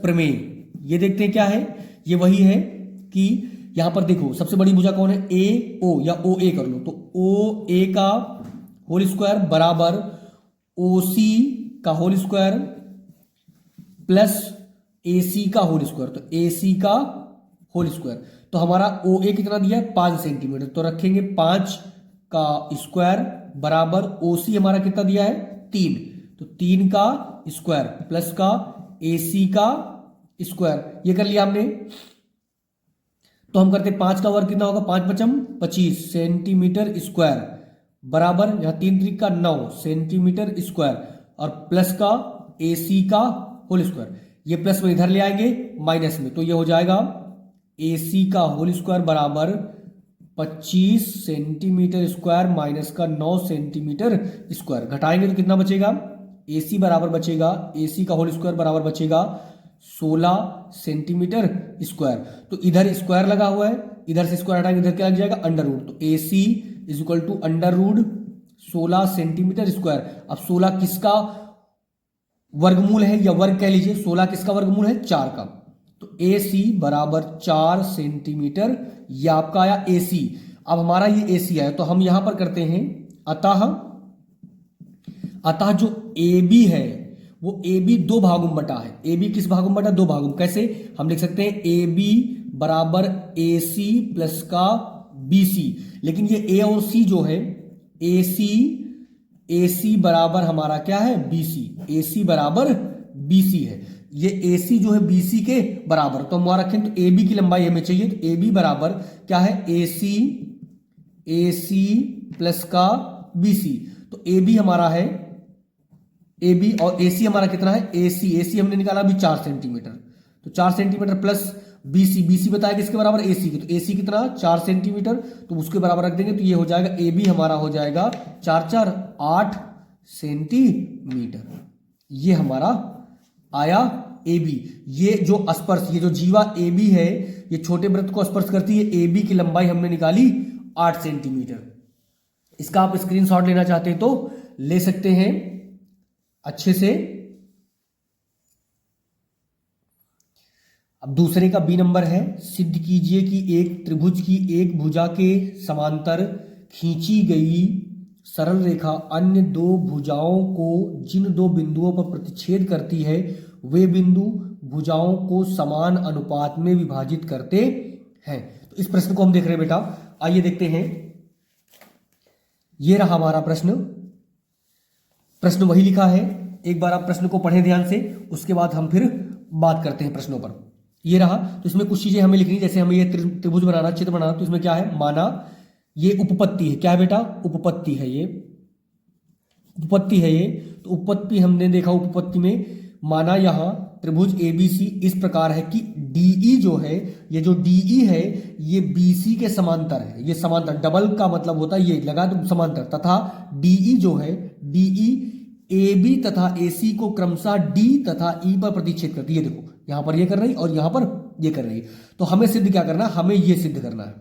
प्रमेय ये देखते हैं क्या है। ये वही है कि यहां पर देखो सबसे बड़ी भुजा कौन है, AO या OA कर लो, तो OA का होल स्क्वायर बराबर OC का होल स्क्वायर प्लस AC का होल स्क्वायर, तो AC का होल स्क्वायर। तो हमारा OA कितना दिया है 5 सेंटीमीटर, तो रखेंगे 5 का स्क्वायर बराबर OC हमारा कितना दिया है 3, तो 3 का स्क्वायर प्लस का AC का स्क्वायर, ये कर लिया हमने। तो हम करते 5 का वर्ग कितना होगा, 5 पचम 25 सेंटीमीटर स्क्वायर बराबर यहां 3 त्रिक का 9 सेंटीमीटर स्क्वायर, और प्लस का AC का होल स्क्वायर, ये प्लस में इधर ले आएंगे माइनस में, तो ये हो जाएगा AC का होल स्क्वायर बराबर 25 सेंटीमीटर स्क्वायर माइनस का 9 सेंटीमीटर स्क्वायर। घटाएंगे तो कितना बचेगा, AC बराबर बचेगा, AC का होल स्क्वायर बराबर बचेगा 16 सेंटीमीटर स्क्वायर। तो इधर स्क्वायर लगा हुआ है, इधर से स्क्वायर हटाएंगे इधर क्या लग जाएगा अंडर रूट, तो AC is equal to under root 16 centimetre square. अब 16 किसका वर्गमूल है, या वर्ग कह लीजिए, 16 किसका वर्गमूल है 4 का, तो AC बराबर 4 सेंटीमीटर, ये आपका आया AC। अब हमारा ये AC आया, तो हम यहां पर करते हैं अतः जो AB है वो AB 2 भागों में बटा है। AB किस भागों में बटा, 2 भागों में। कैसे हम लिख सकते हैं, AB बराबर AC प्लस का BC, लेकिन ये A और C जो है AC बराबर हमारा क्या है BC, AC बराबर BC है, ये AC जो है BC के बराबर, तो हम वहां रखें तो AB की लंबाई हमें चाहिए, तो AB बराबर क्या है AC प्लस का BC, तो AB हमारा है AB और AC हमारा कितना है AC हमने निकाला अभी 4 सेंटीमीटर, तो 4 सेंटीमीटर प्लस BC बताया किसके बराबर AC की, तो AC कितना 4 सेंटीमीटर, तो उसके बराबर रख देंगे, तो ये हो जाएगा AB हमारा हो जाएगा 4 8 सेंटीमीटर, ये हमारा आया AB। ये जो स्पर्श, ये जो जीवा AB है ये छोटे वृत्त को स्पर्श करती है, AB की लंबाई हमने निकाली 8 सेंटीमीटर। इसका आप स्क्रीनशॉट लेना चाहते हैं तो ले सकते हैं अच्छे से। अब दूसरे का B नंबर है, सिद्ध कीजिए कि एक त्रिभुज की एक भुजा के समांतर खींची गई सरल रेखा अन्य 2 भुजाओं को जिन 2 बिंदुओं पर प्रतिच्छेद करती है वे बिंदु भुजाओं को समान अनुपात में विभाजित करते हैं। तो इस प्रश्न को हम देख रहे हैं बेटा, आइए देखते हैं। ये रहा हमारा प्रश्न वही लिखा है, एक बार आप प्रश्न को पढ़ें ध्यान से, उसके बाद हम फिर बात करते हैं प्रश्नों पर। ये रहा, तो इसमें कुछ चीजें हमें लिखनी, जैसे हमें ये त्रिभुज बनाना, चित्र बनाना, तो इसमें क्या है, माना ये उपपत्ति है, क्या है बेटा उपपत्ति है, ये उपपत्ति है ये, तो उपपत्ति हमने देखा, उपपत्ति में माना यहां त्रिभुज ABC इस प्रकार है कि DE जो है, ये जो DE है ये BC के समांतर है, ये समांतर, डबल का मतलब होता है ये लगा तो समांतर, तथा DE जो है DE AB तथा AC को क्रमशः D तथा E पर प्रतिच्छेद करती है। देखो यहां पर ये कर रही और यहां पर ये कर रही है, तो हमें सिद्ध क्या करना है, हमें ये सिद्ध करना है,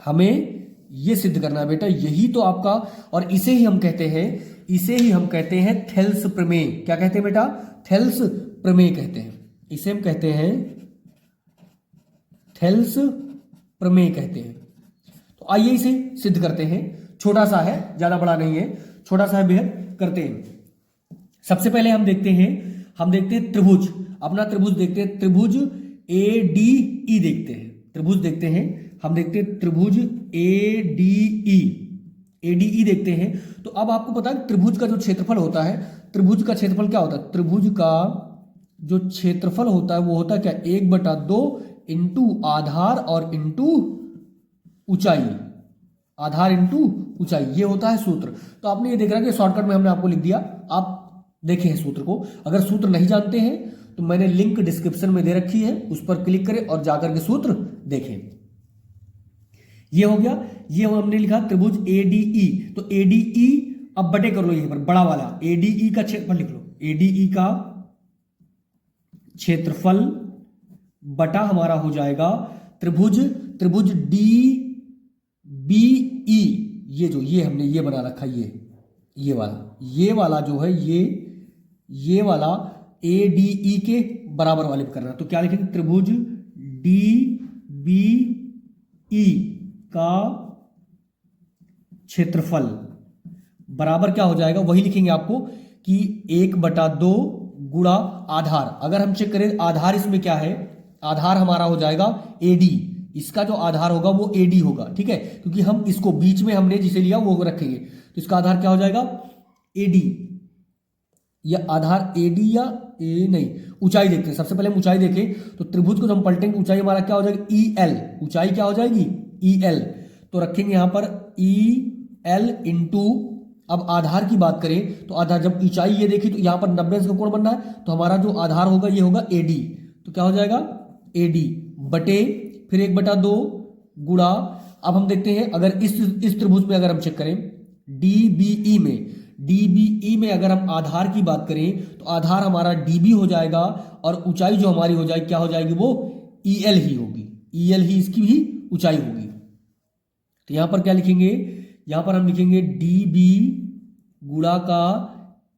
हमें ये सिद्ध करना है बेटा, यही तो आपका, और इसे ही हम कहते हैं थेल्स प्रमेय। क्या कहते हैं बेटा? थेल्स प्रमेय कहते हैं, इसे हम कहते हैं थेल्स प्रमेय कहते हैं। तो आइए इसे सिद्ध करते हैं। छोटा सा है, ज्यादा बड़ा नहीं है, छोटा सा है बेहद। करते हैं। सबसे पहले हम देखते हैं त्रिभुज, अपना त्रिभुज देखते हैं, त्रिभुज ADE देखते हैं, त्रिभुज देखते हैं, हम देखते हैं त्रिभुज ADE देखते हैं। तो अब आपको पता है त्रिभुज का जो क्षेत्रफल होता है, त्रिभुज का क्षेत्रफल क्या होता है? त्रिभुज का जो क्षेत्रफल होता है वो होता है क्या? 1/2 इंटू आधार और इंटू ऊंचाई, आधार इंटू ऊंचाई, ये होता है सूत्र। तो आपने ये देख रहा है कि शॉर्टकट में हमने आपको लिख दिया, आप देखें हैं सूत्र को। अगर सूत्र नहीं जानते हैं तो मैंने लिंक डिस्क्रिप्शन में दे रखी है, उस पर क्लिक करें और जाकर के सूत्र देखें। ये हो गया, ये हमने लिखा त्रिभुज ADE। तो ADE अब बटे कर लो, यहीं पर बड़ा वाला ADE का क्षेत्रफल लिख लो, ADE का क्षेत्रफल बटा हमारा हो जाएगा त्रिभुज DBE। ये हमने ये बना रखा, ये वाला जो है, ये वाला ADE के बराबर वाले पे करना। तो क्या लिखेंगे? त्रिभुज DBE का क्षेत्रफल बराबर क्या हो जाएगा? वही लिखेंगे आपको कि 1/2 गुणा आधार। अगर हम चेक करें आधार इसमें क्या है, आधार हमारा हो जाएगा AD, इसका जो आधार होगा वो AD होगा, ठीक है, क्योंकि हम इसको बीच में हमने जिसे लिया वो रखेंगे। तो इसका आधार क्या हो जाएगा? AD, या आधार AD या नहीं, ऊंचाई देखते हैं। सबसे पहले हम ऊंचाई देखें तो त्रिभुज को हम पलटेंगे, ऊंचाई हमारा क्या हो जाएगी? EL, ऊंचाई क्या हो जाएगी? EL। तो रखेंगे यहां पर EL इंटू, अब आधार की बात करें तो आधार, जब ऊंचाई ये देखी तो यहां पर 90 का कोण बनना है, तो हमारा जो आधार होगा ये होगा AD। तो क्या हो जाएगा? AD बटे फिर 1/2 गुणा। अब हम देखते हैं अगर इस त्रिभुज में अगर हम चेक करें DBE में अगर हम आधार की बात करें तो आधार हमारा DB हो जाएगा, और ऊंचाई जो हमारी हो जाएगी क्या हो जाएगी? वो EL ही होगी, EL ही इसकी भी ऊंचाई होगी। तो यहां पर क्या लिखेंगे? यहां पर हम लिखेंगे DB गुणा का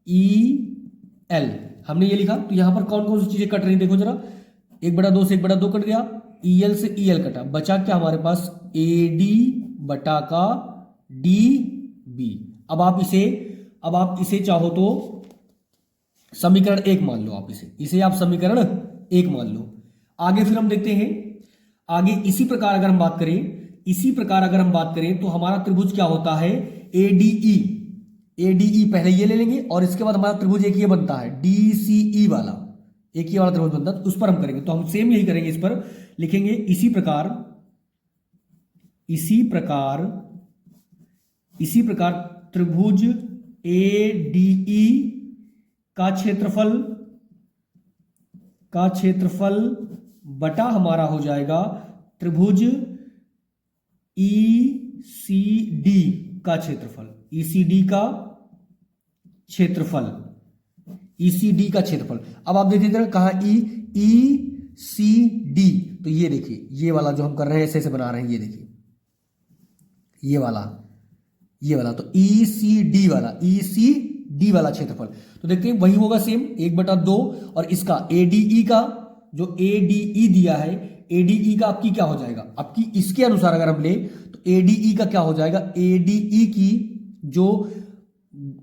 EL, हमने ये लिखा। तो यहां पर कौन कौन सी चीजें कट रही देखो जरा, 1/2 से 1/2 कट गया, EL से EL कटा, बचा क्या हमारे पास? AD बटा का DB। अब आप इसे चाहो तो समीकरण 1 मान लो, आप इसे आप समीकरण 1 मान लो। आगे फिर हम देखते हैं, आगे इसी प्रकार अगर हम बात करें तो हमारा त्रिभुज क्या होता है? ADE पहले ये ले लेंगे और इसके बाद हमारा त्रिभुज एक ये बनता है DCE वाला, एक ही वाला त्रिभुज बनता है, तो उस पर हम करेंगे। तो हम सेम यही करेंगे, इस पर लिखेंगे इसी प्रकार त्रिभुज ADE का क्षेत्रफल बटा हमारा हो जाएगा त्रिभुज ECD का क्षेत्रफल, ECD का क्षेत्रफल। अब आप देखिए कहा ECD, तो ये देखिए ये वाला जो हम कर रहे हैं ऐसे बना रहे हैं, ये देखिए ये वाला, तो ECD वाला क्षेत्रफल। तो देखते हैं वही होगा सेम 1/2, और इसका ADE का जो ADE दिया है, ADE का आपकी क्या हो जाएगा? आपकी इसके अनुसार अगर हम ले तो ADE का क्या हो जाएगा? ADE की जो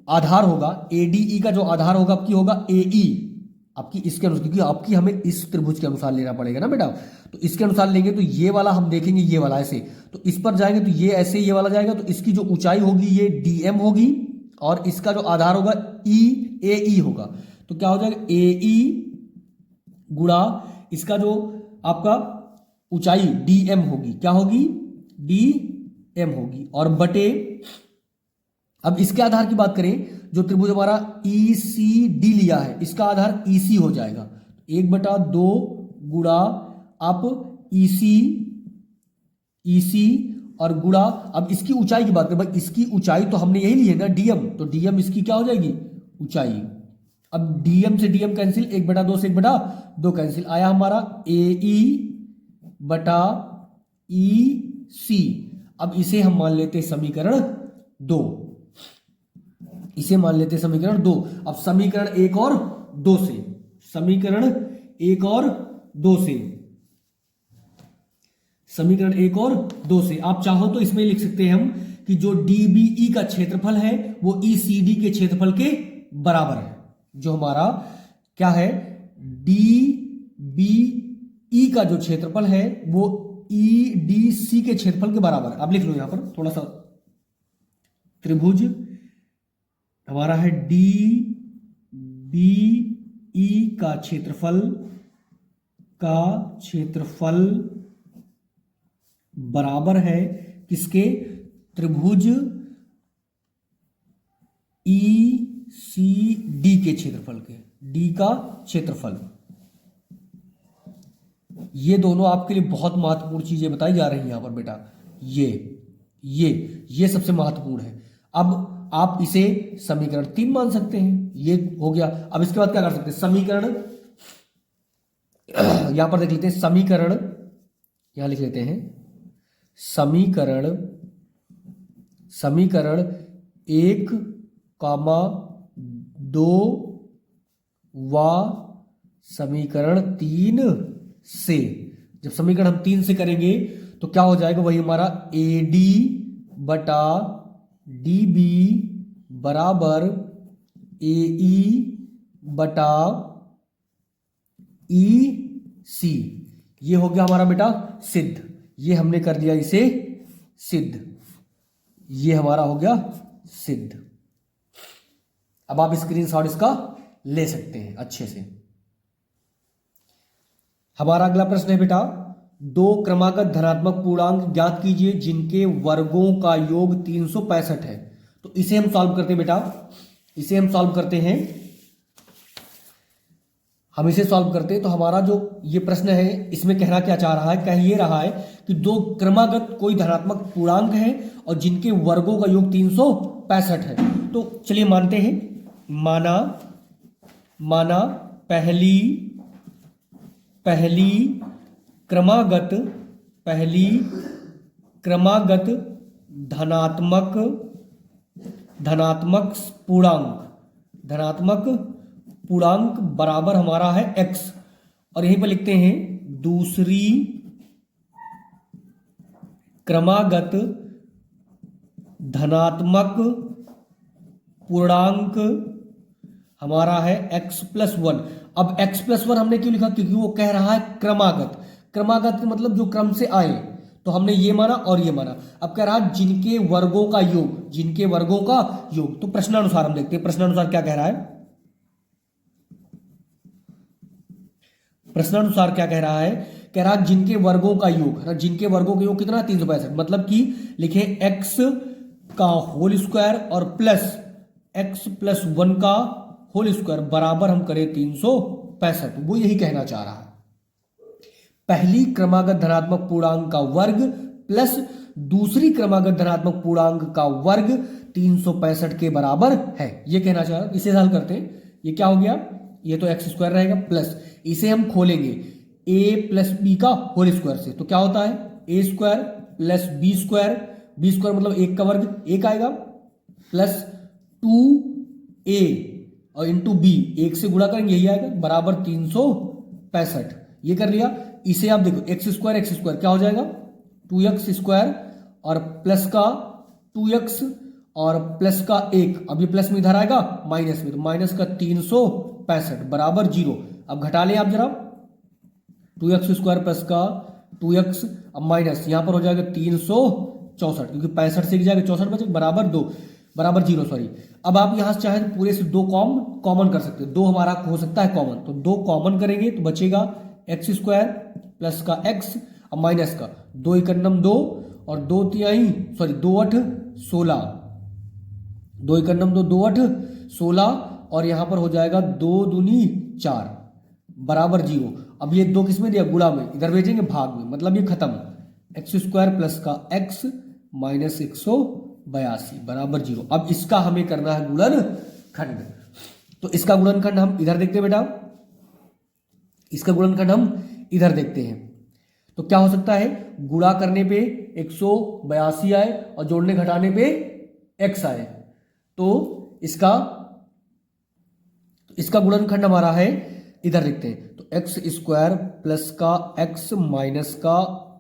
आधार होगा, ADE का जो आधार होगा आपकी होगा AE, आपकी इसके अनुसार, क्योंकि आपकी हमें इस त्रिभुज के अनुसार लेना पड़ेगा ना बेटा। तो इसके अनुसार लेंगे तो ये वाला हम देखेंगे, ये वाला ऐसे, तो इस पर जाएंगे तो ये ऐसे ये वाला जाएगा, तो इसकी जो ऊंचाई होगी ये DM होगी, और इसका जो आधार होगा AE होगा। तो क्या हो जाएगा? AE गुणा इसका जो आपका ऊंचाई DM होगी, क्या होगी? DM होगी, और बटे, अब इसके आधार की बात करें, जो त्रिभुज हमारा ECD लिया है इसका आधार EC हो जाएगा, 1/2 गुणा आप EC और गुणा, अब इसकी ऊंचाई की बात करें भाई, इसकी ऊंचाई तो हमने यही ली है ना DM, तो DM इसकी क्या हो जाएगी? ऊंचाई। अब DM से DM कैंसिल, 1/2 से 1/2 कैंसिल, आया हमारा AE बटा EC। अब इसे हम मान लेते हैं समीकरण 2, इसे मान लेते हैं समीकरण 2। अब समीकरण 1 और 2 से, समीकरण 1 और 2 से, समीकरण 1 और 2 से आप चाहो तो इसमें लिख सकते हैं हम कि जो DBE का क्षेत्रफल है वो ECD के क्षेत्रफल के बराबर है। जो हमारा क्या है, DBE का जो क्षेत्रफल है वो EDC के क्षेत्रफल के बराबर है। आप लिख लो यहां पर थोड़ा सा, त्रिभुज हमारा है DBE का क्षेत्रफल बराबर है किसके, त्रिभुज ECD के क्षेत्रफल के, D का क्षेत्रफल। ये दोनों आपके लिए बहुत महत्वपूर्ण चीजें बताई जा रही हैं यहां पर बेटा, ये सबसे महत्वपूर्ण है। अब आप इसे समीकरण 3 मान सकते हैं, ये हो गया। अब इसके बाद क्या कर सकते हैं, समीकरण यहां पर देख लेते हैं, समीकरण यहां लिख लेते हैं, समीकरण 1, 2 व समीकरण 3 से, जब समीकरण हम 3 से करेंगे तो क्या हो जाएगा, वही हमारा AD बटा DB बराबर AE बटा EC। ये हो गया हमारा बेटा सिद्ध, ये हमने कर दिया इसे सिद्ध, ये हमारा हो गया सिद्ध। अब आप स्क्रीनशॉट इसका ले सकते हैं अच्छे से। हमारा अगला प्रश्न है बेटा, 2 क्रमागत धनात्मक पूर्णांक ज्ञात कीजिए जिनके वर्गों का योग 365 है। तो इसे हम सॉल्व करते हैं बेटा, इसे हम सॉल्व करते हैं, हम इसे सॉल्व करते हैं। तो हमारा जो ये प्रश्न है इसमें कहना क्या चाह रहा है, कह ये रहा है कि 2 क्रमागत कोई धनात्मक पूर्णांक है और जिनके वर्गों का योग 365 है। तो चलिए मानते हैं, माना पहली क्रमागत धनात्मक पूर्णांक बराबर हमारा है x, और यहीं पर लिखते हैं दूसरी क्रमागत धनात्मक पूर्णांक हमारा है x+1। अब x+1 हमने क्यों लिखा, क्योंकि वो कह रहा है क्रमागत का मतलब जो क्रम से आए, तो हमने ये माना और ये माना। अब कह रहा है जिनके वर्गों का योग, तो प्रश्नानुसार हम देखते हैं, प्रश्नानुसार क्या कह रहा है, प्रश्नानुसार क्या कह रहा है, कह रहा है जिनके वर्गों का योग, जिनके वर्गों का योग कितना, 365, मतलब कि लिखे x का होल स्क्वायर और प्लस x+1 का होल स्क्वायर बराबर हम करें 365। वो यही कहना चाह रहा है, पहली क्रमागत धनात्मक पूर्णांक का वर्ग प्लस दूसरी क्रमागत धनात्मक पूर्णांक का वर्ग 365 के बराबर है, ये कहना चाह रहा है। इसे हल करते हैं, ये क्या हो गया, ये तो x² रहेगा प्लस इसे हम खोलेंगे a+b का होल स्क्वायर से, तो क्या होता है a² प्लस b² मतलब 1 का वर्ग 1 आएगा, प्लस 2a और इंटू b, 1 से गुणा करेंगे यही आएगा, बराबर 365। ये कर लिया। इसे आप देखो x² क्या हो जाएगा 2x² और प्लस का 2x और प्लस का 1, अब ये प्लस में इधर आएगा माइनस में, तो माइनस का 365 बराबर 0। अब घटा लें आप जरा, 2x² प्लस का 2x, अब माइनस यहां पर हो जाएगा 364, क्योंकि 65 से जाएगा 64 बचेगा बराबर 2 बराबर 0 सॉरी। अब आप यहां से चाहे तो पूरे से 2 कॉमन कर सकते हैं, 2 हमारा हो सकता है कॉमन, तो 2 कॉमन करेंगे तो बचेगा x² प्लस का x, अब माइनस का 2 × 9 2 और 2 8 16, 2 × 9 2 8 16 और यहां पर हो जाएगा 2 दूनी 4 बराबर 0। अब ये 2 किसमें दिया, गुणा में, इधर भेजेंगे भाग में, मतलब ये खत्म, x² प्लस का x माइनस 182 बराबर 0। अब इसका हमें करना है गुणनखंड, तो इसका गुणनखंड हम इधर देखते हैं बेटा, इसका गुणनखंड हम इधर देखते हैं। तो क्या हो सकता है, गुणा करने पे 182 आए और जोड़ने घटाने पे x आए। तो इसका गुणनखंड हमारा है, इधर लिखते हैं, तो एक्स स्क्वायर प्लस का x माइनस का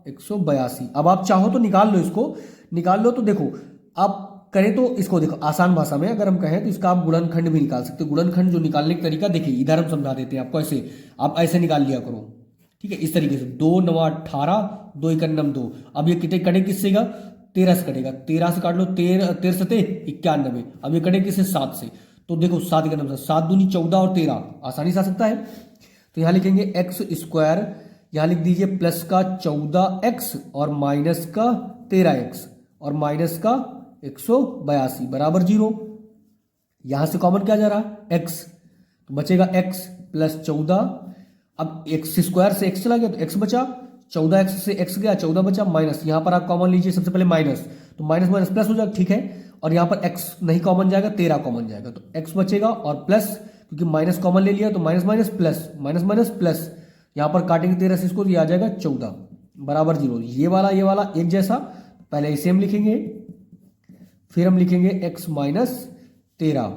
182। अब आप चाहो तो निकाल लो, इसको निकाल लो। तो देखो आप करें तो इसको देखो, आसान भाषा में अगर हम कहें तो इसका आप गुणनखंड भी निकाल सकते हो। गुणनखंड जो निकालने का तरीका देखिए, इधर हम समझा देते हैं आपको, ऐसे आप ऐसे निकाल लिया करो, ठीक है, इस तरीके से। 2 9 18, 2 1 2। अब ये कितने कटे किससे का, 13 से कटेगा, 13 से काट लो, 13 सते 91। अब ये कटे किससे, 7 से। तो देखो 7 का नंबर 7 दूनी 14 और 13 आसानी से आ सकता है। तो यहां लिखेंगे एक्स स्क्वायर, यहां लिख दीजिए प्लस का 14x और माइनस का 13x और माइनस का 182 बराबर 0। यहां से कॉमन क्या जा रहा, x, तो बचेगा x प्लस 14। अब एक्स स्क्वायर से x चला गया तो x बचा, 14x से x गया, 14 बचा, माइनस, यहां पर आप कॉमन लीजिए सबसे पहले माइनस, तो माइनस माइनस प्लस हो जाएगा, ठीक है। और यहां पर x नहीं कॉमन जाएगा, 13 कॉमन जाएगा, तो x बचेगा और प्लस, क्योंकि माइनस कॉमन ले लिया तो minus minus plus, minus minus plus, यहां पर काटेंगे 13 से इसको, तो ये आ जाएगा 14 बराबर 0। ये वाला एक जैसा, पहले इसे हम लिखेंगे, फिर हम लिखेंगे x माइनस 13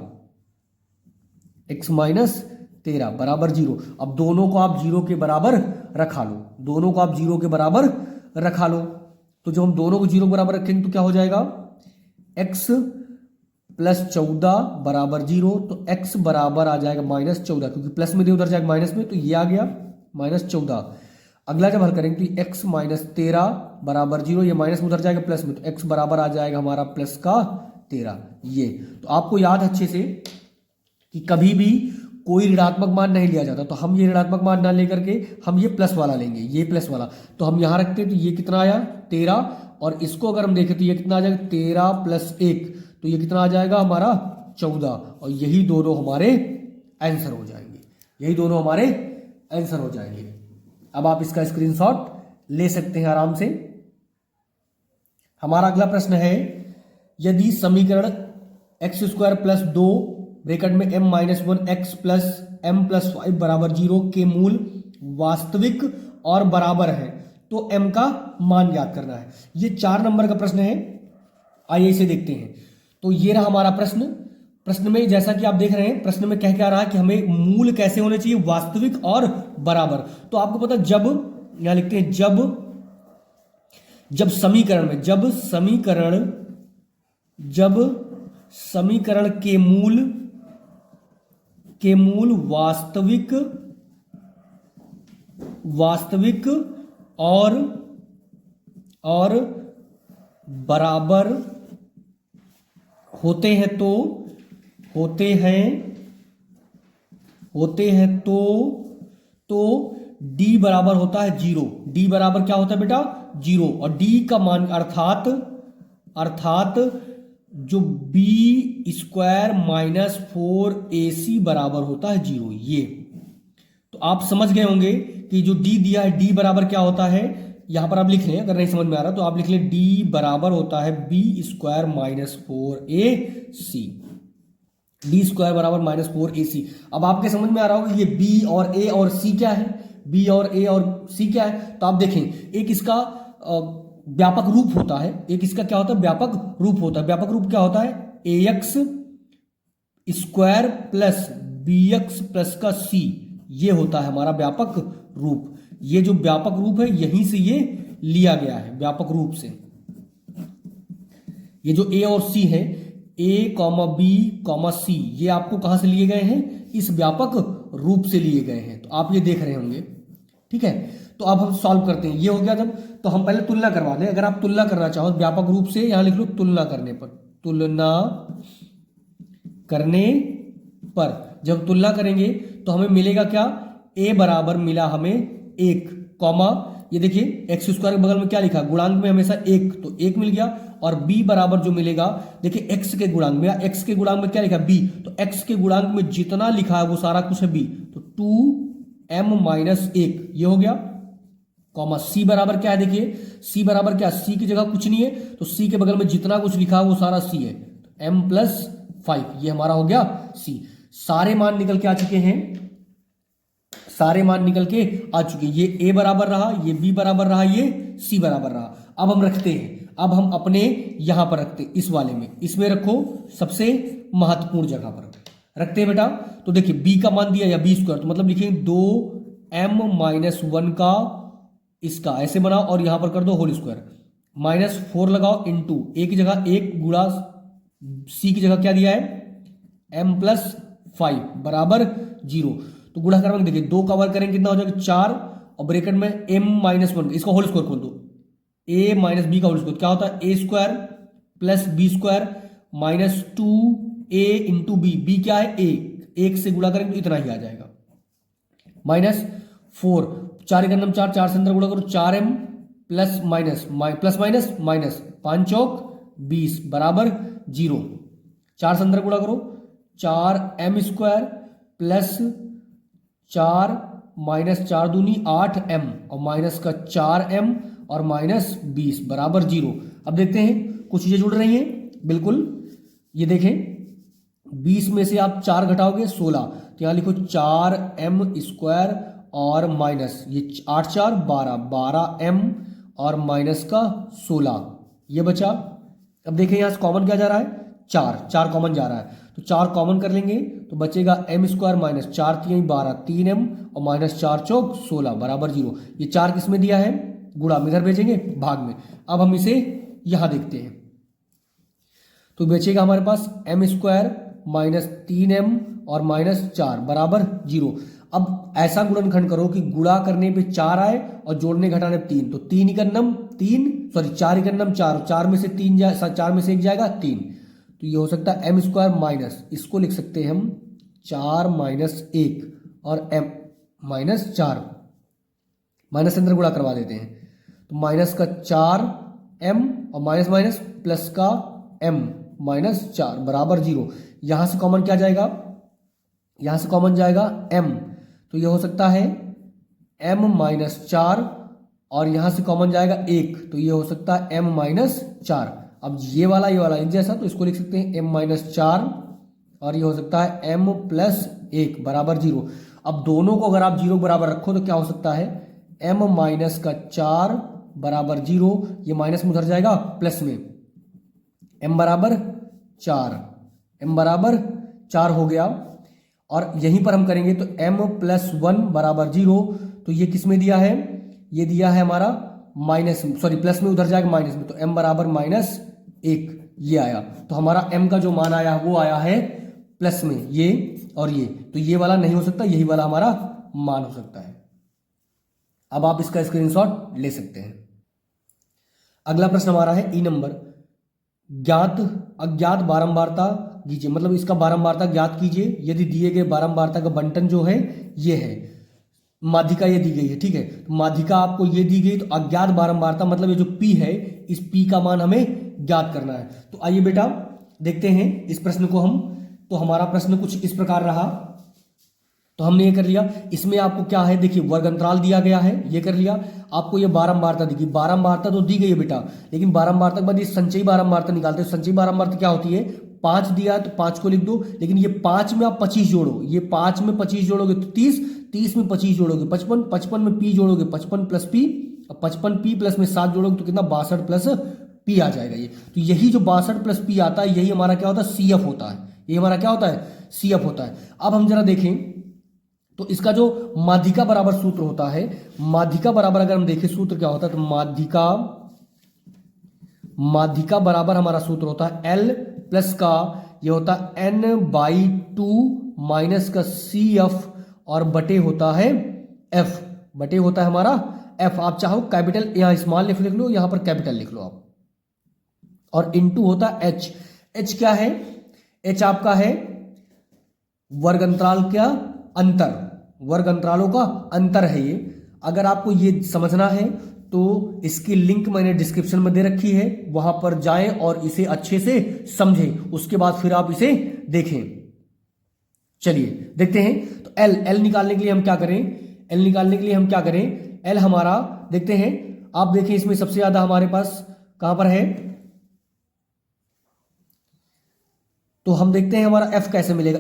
बराबर 0। अब दोनों को आप 0 के बराबर रखा लो, दोनों को आप 0 के बराबर रखा लो। तो जब हम दोनों को 0 के बराबर रखेंगे तो क्या हो जाएगा, x प्लस 14 बराबर 0, तो x बराबर आ जाएगा माइनस 14, क्योंकि प्लस में दे उधर जाएगा माइनस में, तो ये आ गया माइनस 14। अगला जब हल करेंगे तो x माइनस 13 बराबर 0, ये माइनस में उधर जाएगा प्लस में, तो x बराबर आ जाएगा हमारा प्लस का 13। ये तो आपको याद अच्छे से कि कभी भी कोई ऋणात्मक मान नहीं लिया जाता, तो हम ये ऋणात्मक मान ना लेकर के हम ये प्लस वाला लेंगे, ये प्लस वाला। तो हम यहां रखते हैं, तो ये कितना आया 13, और इसको अगर हम देखें तो ये कितना आ जाएगा 13 प्लस 1, तो ये कितना आ जाएगा हमारा 14, और यही दोनों हमारे आंसर हो जाएंगे, यही दोनों हमारे आंसर हो जाएंगे। अब आप इसका स्क्रीनशॉट ले सकते हैं आराम से। हमारा अगला प्रश्न है, यदि समीकरण एक्स स्क्वायर प्लस 2 ब्रैकेट में m minus 1 x plus m plus 5 बराबर 0 के मूल वास्तविक और बराबर है तो m का मान ज्ञात करना है। ये 4 नंबर का प्रश्न है, आइए इसे देखते हैं। तो ये रहा हमारा प्रश्न। प्रश्न में जैसा कि आप देख रहे हैं, प्रश्न में क्या रहा है कि हमें मूल कैसे होने चाहिए, वास्तविक और बराबर। तो आपको पता, जब यहां लिखते हैं, जब समीकरण के मूल वास्तविक और बराबर होते हैं तो d बराबर होता है 0। d बराबर क्या होता है बेटा, 0। और d का मान अर्थात जो b स्क्वायर माइनस 4ac बराबर होता है 0। ये तो आप समझ गए होंगे कि जो d दिया है, d बराबर क्या होता है, यहां पर आप लिख लें, अगर नहीं समझ में आ रहा तो आप लिख लें, d बराबर होता है b square minus 4ac, d square बराबर माइनस 4ac। अब आपके समझ में आ रहा होगा ये b और a और c क्या है, b और a और c क्या है। तो आप देखें, एक इसका व्यापक रूप होता है, एक इसका क्या होता है, व्यापक रूप होता है। व्यापक रूप क्या होता है, ax square plus bx plus का c, ये होता है हमारा व्यापक रूप। ये जो व्यापक रूप है यहीं से ये लिया गया है, व्यापक रूप से। ये जो a और c है, a, b, c, ये आपको कहां से लिए गए हैं, इस व्यापक रूप से लिए गए हैं। तो आप ये देख रहे होंगे, ठीक है। तो अब हम सॉल्व करते हैं। ये हो गया जब, तो हम पहले तुलना करवा दें। अगर आप तुलना करना चाहो व्यापक रूप से, यहां लिख लो तुलना करने पर जब तुलना करेंगे तो हमें मिलेगा क्या, a बराबर मिला हमें 1, कॉमा, ये देखिए एक्स स्क्वायर के बगल में क्या लिखा, गुणांक में हमेशा 1, तो 1 मिल गया। और b बराबर जो मिलेगा, देखिए x के गुणांक में, x के गुणांक में क्या लिखा b, तो x के गुणांक में जितना लिखा है वो सारा कुछ है b, तो 2m माइनस 1, ये हो गया। कॉमा c बराबर क्या है, देखिए c बराबर क्या, c की जगह कुछ नहीं है, तो c के बगल में जितना कुछ लिखा है वो सारा c है, तो m प्लस 5, ये हमारा हो गया c। सारे मान निकल के आ चुके हैं, सारे मान निकल के आ चुके। ये ए बराबर रहा, ये बी बराबर रहा, ये सी बराबर रहा। अब हम रखते हैं, अब हम अपने यहां पर रखते हैं, इस वाले में, इसमें रखो सबसे महत्वपूर्ण जगह पर रखते हैं बेटा। तो देखिए बी का मान दिया या बी स्क्वायर, तो मतलब लिखेंगे 2m-1 का इसका ऐसे बनाओ और यहां पर कर दो होल स्क्वायर, -4 लगाओ इंटू ए की जगह 1 गुणा सी की जगह क्या दिया है m+5 बराबर 0। तो गुणा करके देखिए 2 का वर्ग करेंगे कितना हो जाएगा 4 और ब्रैकेट में m-1 इसका होल स्क्वायर खोल दो, a माइनस बी का होल स्क्वायर क्या होता है a square plus B square -2a into B, B क्या है a, 1 से गुणा करेंगे तो इतना ही आ जाएगा -4, 4 एक अंदर 4, 4 से अंदर गुणा करो 4m प्लस माइनस 5 चौक 20 बराबर 0। 4 से अंदर गुणा करो 4m स्क्वायर प्लस 4 माइनस 4 दूनी 8m और माइनस का 4m और -20 बराबर 0। अब देखते हैं कुछ चीजें जुड़ रही हैं बिल्कुल। ये देखें 20 में से आप 4 घटाओगे 16, तो यहां लिखो 4m स्क्वायर और माइनस ये 8 4 12m और माइनस का 16, ये बचा। अब देखें यहां से कॉमन क्या जा रहा है 4 कॉमन जा रहा है, तो 4 कॉमन कर लेंगे तो बचेगा m स्क्वायर माइनस 4 3 12 3m और -4 चौक 16 बराबर 0। ये 4 किस में दिया है गुणा में, इधर भेजेंगे भाग में। अब हम इसे यहां देखते हैं तो बचेगा हमारे पास m स्क्वायर -3m और -4 बराबर 0। अब ऐसा गुणनखंड करो कि गुणा करने पे 4 आए और जोड़ने घटाने 3, तो 3 इकन्नम 3 सॉरी 4 इकन्नम 4, 4 में से 3 जाए 4 में से 1 जाएगा 3, तो ये हो सकता है m स्क्वायर माइनस, इसको लिख सकते हैं हम 4 - 1 और m -4 माइनस अंदर गुणा करवा देते हैं, तो माइनस का 4m और माइनस माइनस प्लस का m -4 बराबर 0। यहां से कॉमन क्या जाएगा, यहां से कॉमन जाएगा m, तो यह हो सकता है m -4 और यहां से कॉमन जाएगा 1, तो यह हो सकता है m -4। अब ये वाला एक जैसा, तो इसको लिख सकते हैं m -4 और ये हो सकता है m + 1 बराबर 0। अब दोनों को अगर आप 0 बराबर रखो तो क्या हो सकता है m -4 बराबर 0, ये माइनस में उधर जाएगा प्लस में, m बराबर 4 हो गया। और यहीं पर हम करेंगे तो m + 1 बराबर 0, तो ये किस में दिया है, ये दिया है हमारा प्लस में उधर जाएगा माइनस में, तो m बराबर -1 ये आया। तो हमारा m का जो मान आया वो आया है प्लस में, ये और ये, तो ये वाला नहीं हो सकता, यही वाला हमारा मान हो सकता है। अब आप इसका स्क्रीनशॉट ले सकते हैं। अगला प्रश्न हमारा है ई नंबर, ज्ञात अज्ञात बारंबारता कीजिए, मतलब इसका बारंबारता ज्ञात कीजिए यदि दिए गए बारंबारता का बंटन जो है ये है, माध्यिका ये दी गई है, ठीक है, तो माध्यिका आपको ये दी गई, तो अज्ञात बारंबारता मतलब ये जो p है, इस p का मान हमें ज्ञात करना है। तो आइए बेटा देखते हैं इस प्रश्न को हम। तो हमारा प्रश्न कुछ इस प्रकार रहा, तो हमने ये कर लिया। इसमें आपको क्या है देखिए वर्ग अंतराल दिया गया है, ये कर लिया। आपको ये बारंबारता दी गई, बारंबारता तो दी गई है बेटा, लेकिन बारंबारता के बाद ये संचयी बारंबारता निकालते हैं। संचयी बारंबारता क्या होती है, 5 दिया है तो 5 को लिख दो, लेकिन ये 5 में आप 25 जोड़ो, ये 5 में 25 जोड़ोगे तो 30, 30 में 25 जोड़ोगे 55, 55 में p जोड़ोगे 55 + p, और 55p प्लस में 7 जोड़ोगे तो कितना 62 + p आ जाएगा। ये तो यही जो 62 + p आता है, यही हमारा क्या होता है CF होता है, ये हमारा क्या होता है CF होता है। अब हम जरा देखें तो इसका जो माध्यिका बराबर सूत्र होता है, माध्यिका बराबर अगर हम देखें सूत्र क्या होता है, तो माध्यिका बराबर हमारा सूत्र होता है L प्लस का ये होता है n/2 माइनस का CF और बटे होता है F, बटे होता है हमारा F। आप चाहो कैपिटल यहाँ स्मॉल लिख लो, यहां पर कैपिटल लिख लो आप, और इनटू होता है H। H क्या है, H आपका है वर्ग अंतराल का अंतर, वर्ग अंतरालों का अंतर है ये। अगर आपको ये समझना है तो इसकी लिंक मैंने डिस्क्रिप्शन में दे रखी है, वहां पर जाएं और इसे अच्छे से समझें, उसके बाद फिर आप इसे देखें। चलिए देखते हैं। तो L निकालने के लिए हम क्या करें, L निकालने के लिए हम क्या करें, L हमारा देखते हैं। आप देखें इसमें सबसे ज्यादा हमारे पास कहां पर है, तो हम देखते हैं हमारा f कैसे मिलेगा।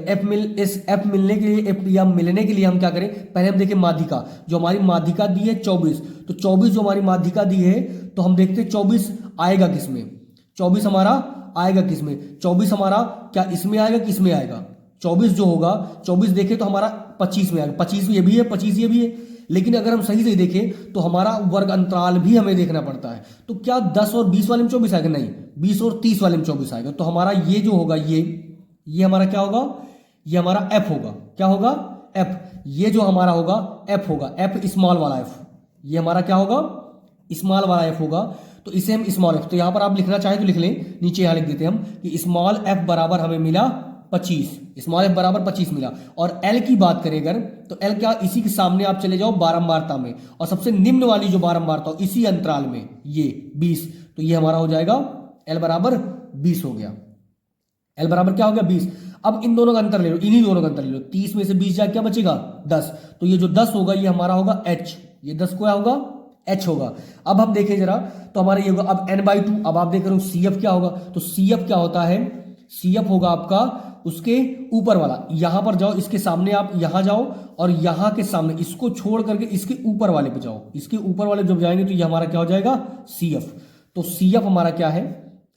इस f मिलने के लिए, f या मिलने के लिए हम क्या करें, पहले हम देखें माध्यिका। जो हमारी माध्यिका दी है 24, तो 24 जो हमारी माध्यिका दी है, तो हम देखते हैं 24 आएगा किसमें, 24 हमारा आएगा किसमें, 24 हमारा क्या इसमें आएगा कि इसमें आएगा। 24 जो होगा, 24 देखें तो हमारा 25 में आएगा। 25 ये भी है, 25 ये भी है, लेकिन अगर हम सही से देखें तो हमारा वर्ग अंतराल भी हमें देखना पड़ता है। तो क्या 10 और 20 वाले में 24 आएगा, नहीं, 20 और 30 वाले में 24 आएगा। तो हमारा ये जो होगा, ये हमारा क्या होगा, ये हमारा f होगा। क्या होगा, f। ये जो हमारा होगा f होगा, f स्मॉल वाला f। ये हमारा क्या होगा, स्मॉल वाला f होगा। तो इसे हम स्मॉल f, तो यहां पर आप लिखना चाहें तो लिख लें, नीचे यहां लिख देते हैं हम कि स्मॉल f बराबर हमें मिला 25, स्मॉल f बराबर 25 मिला। और l की बात करें अगर, तो l क्या, इसी के सामने आप चले जाओ बारंबारता में, और सबसे निम्न वाली जो बारंबारता हो इसी अंतराल में, ये 20। तो ये हमारा हो जाएगा l बराबर 20 हो गया। l बराबर क्या हो गया, 20। अब इन दोनों का अंतर ले लो, इन्हीं दोनों का अंतर ले लो। 30 में से 20 जाए क्या बचेगा, 10। तो ये जो 10 होगा ये हमारा होगा h, ये 10 क्या होगा, h होगा। अब हम देखें जरा, तो हमारा ये होगा अब n/2। अब आप देख रहे हो CF क्या होगा, तो CF क्या होता है, CF होगा आपका उसके ऊपर वाला। यहां पर जाओ, इसके सामने आप यहां जाओ, और यहां के सामने इसको छोड़ करके इसके ऊपर वाले पे जाओ। इसके ऊपर वाले जब जाएंगे तो ये हमारा क्या हो जाएगा, CF। तो CF हमारा क्या है,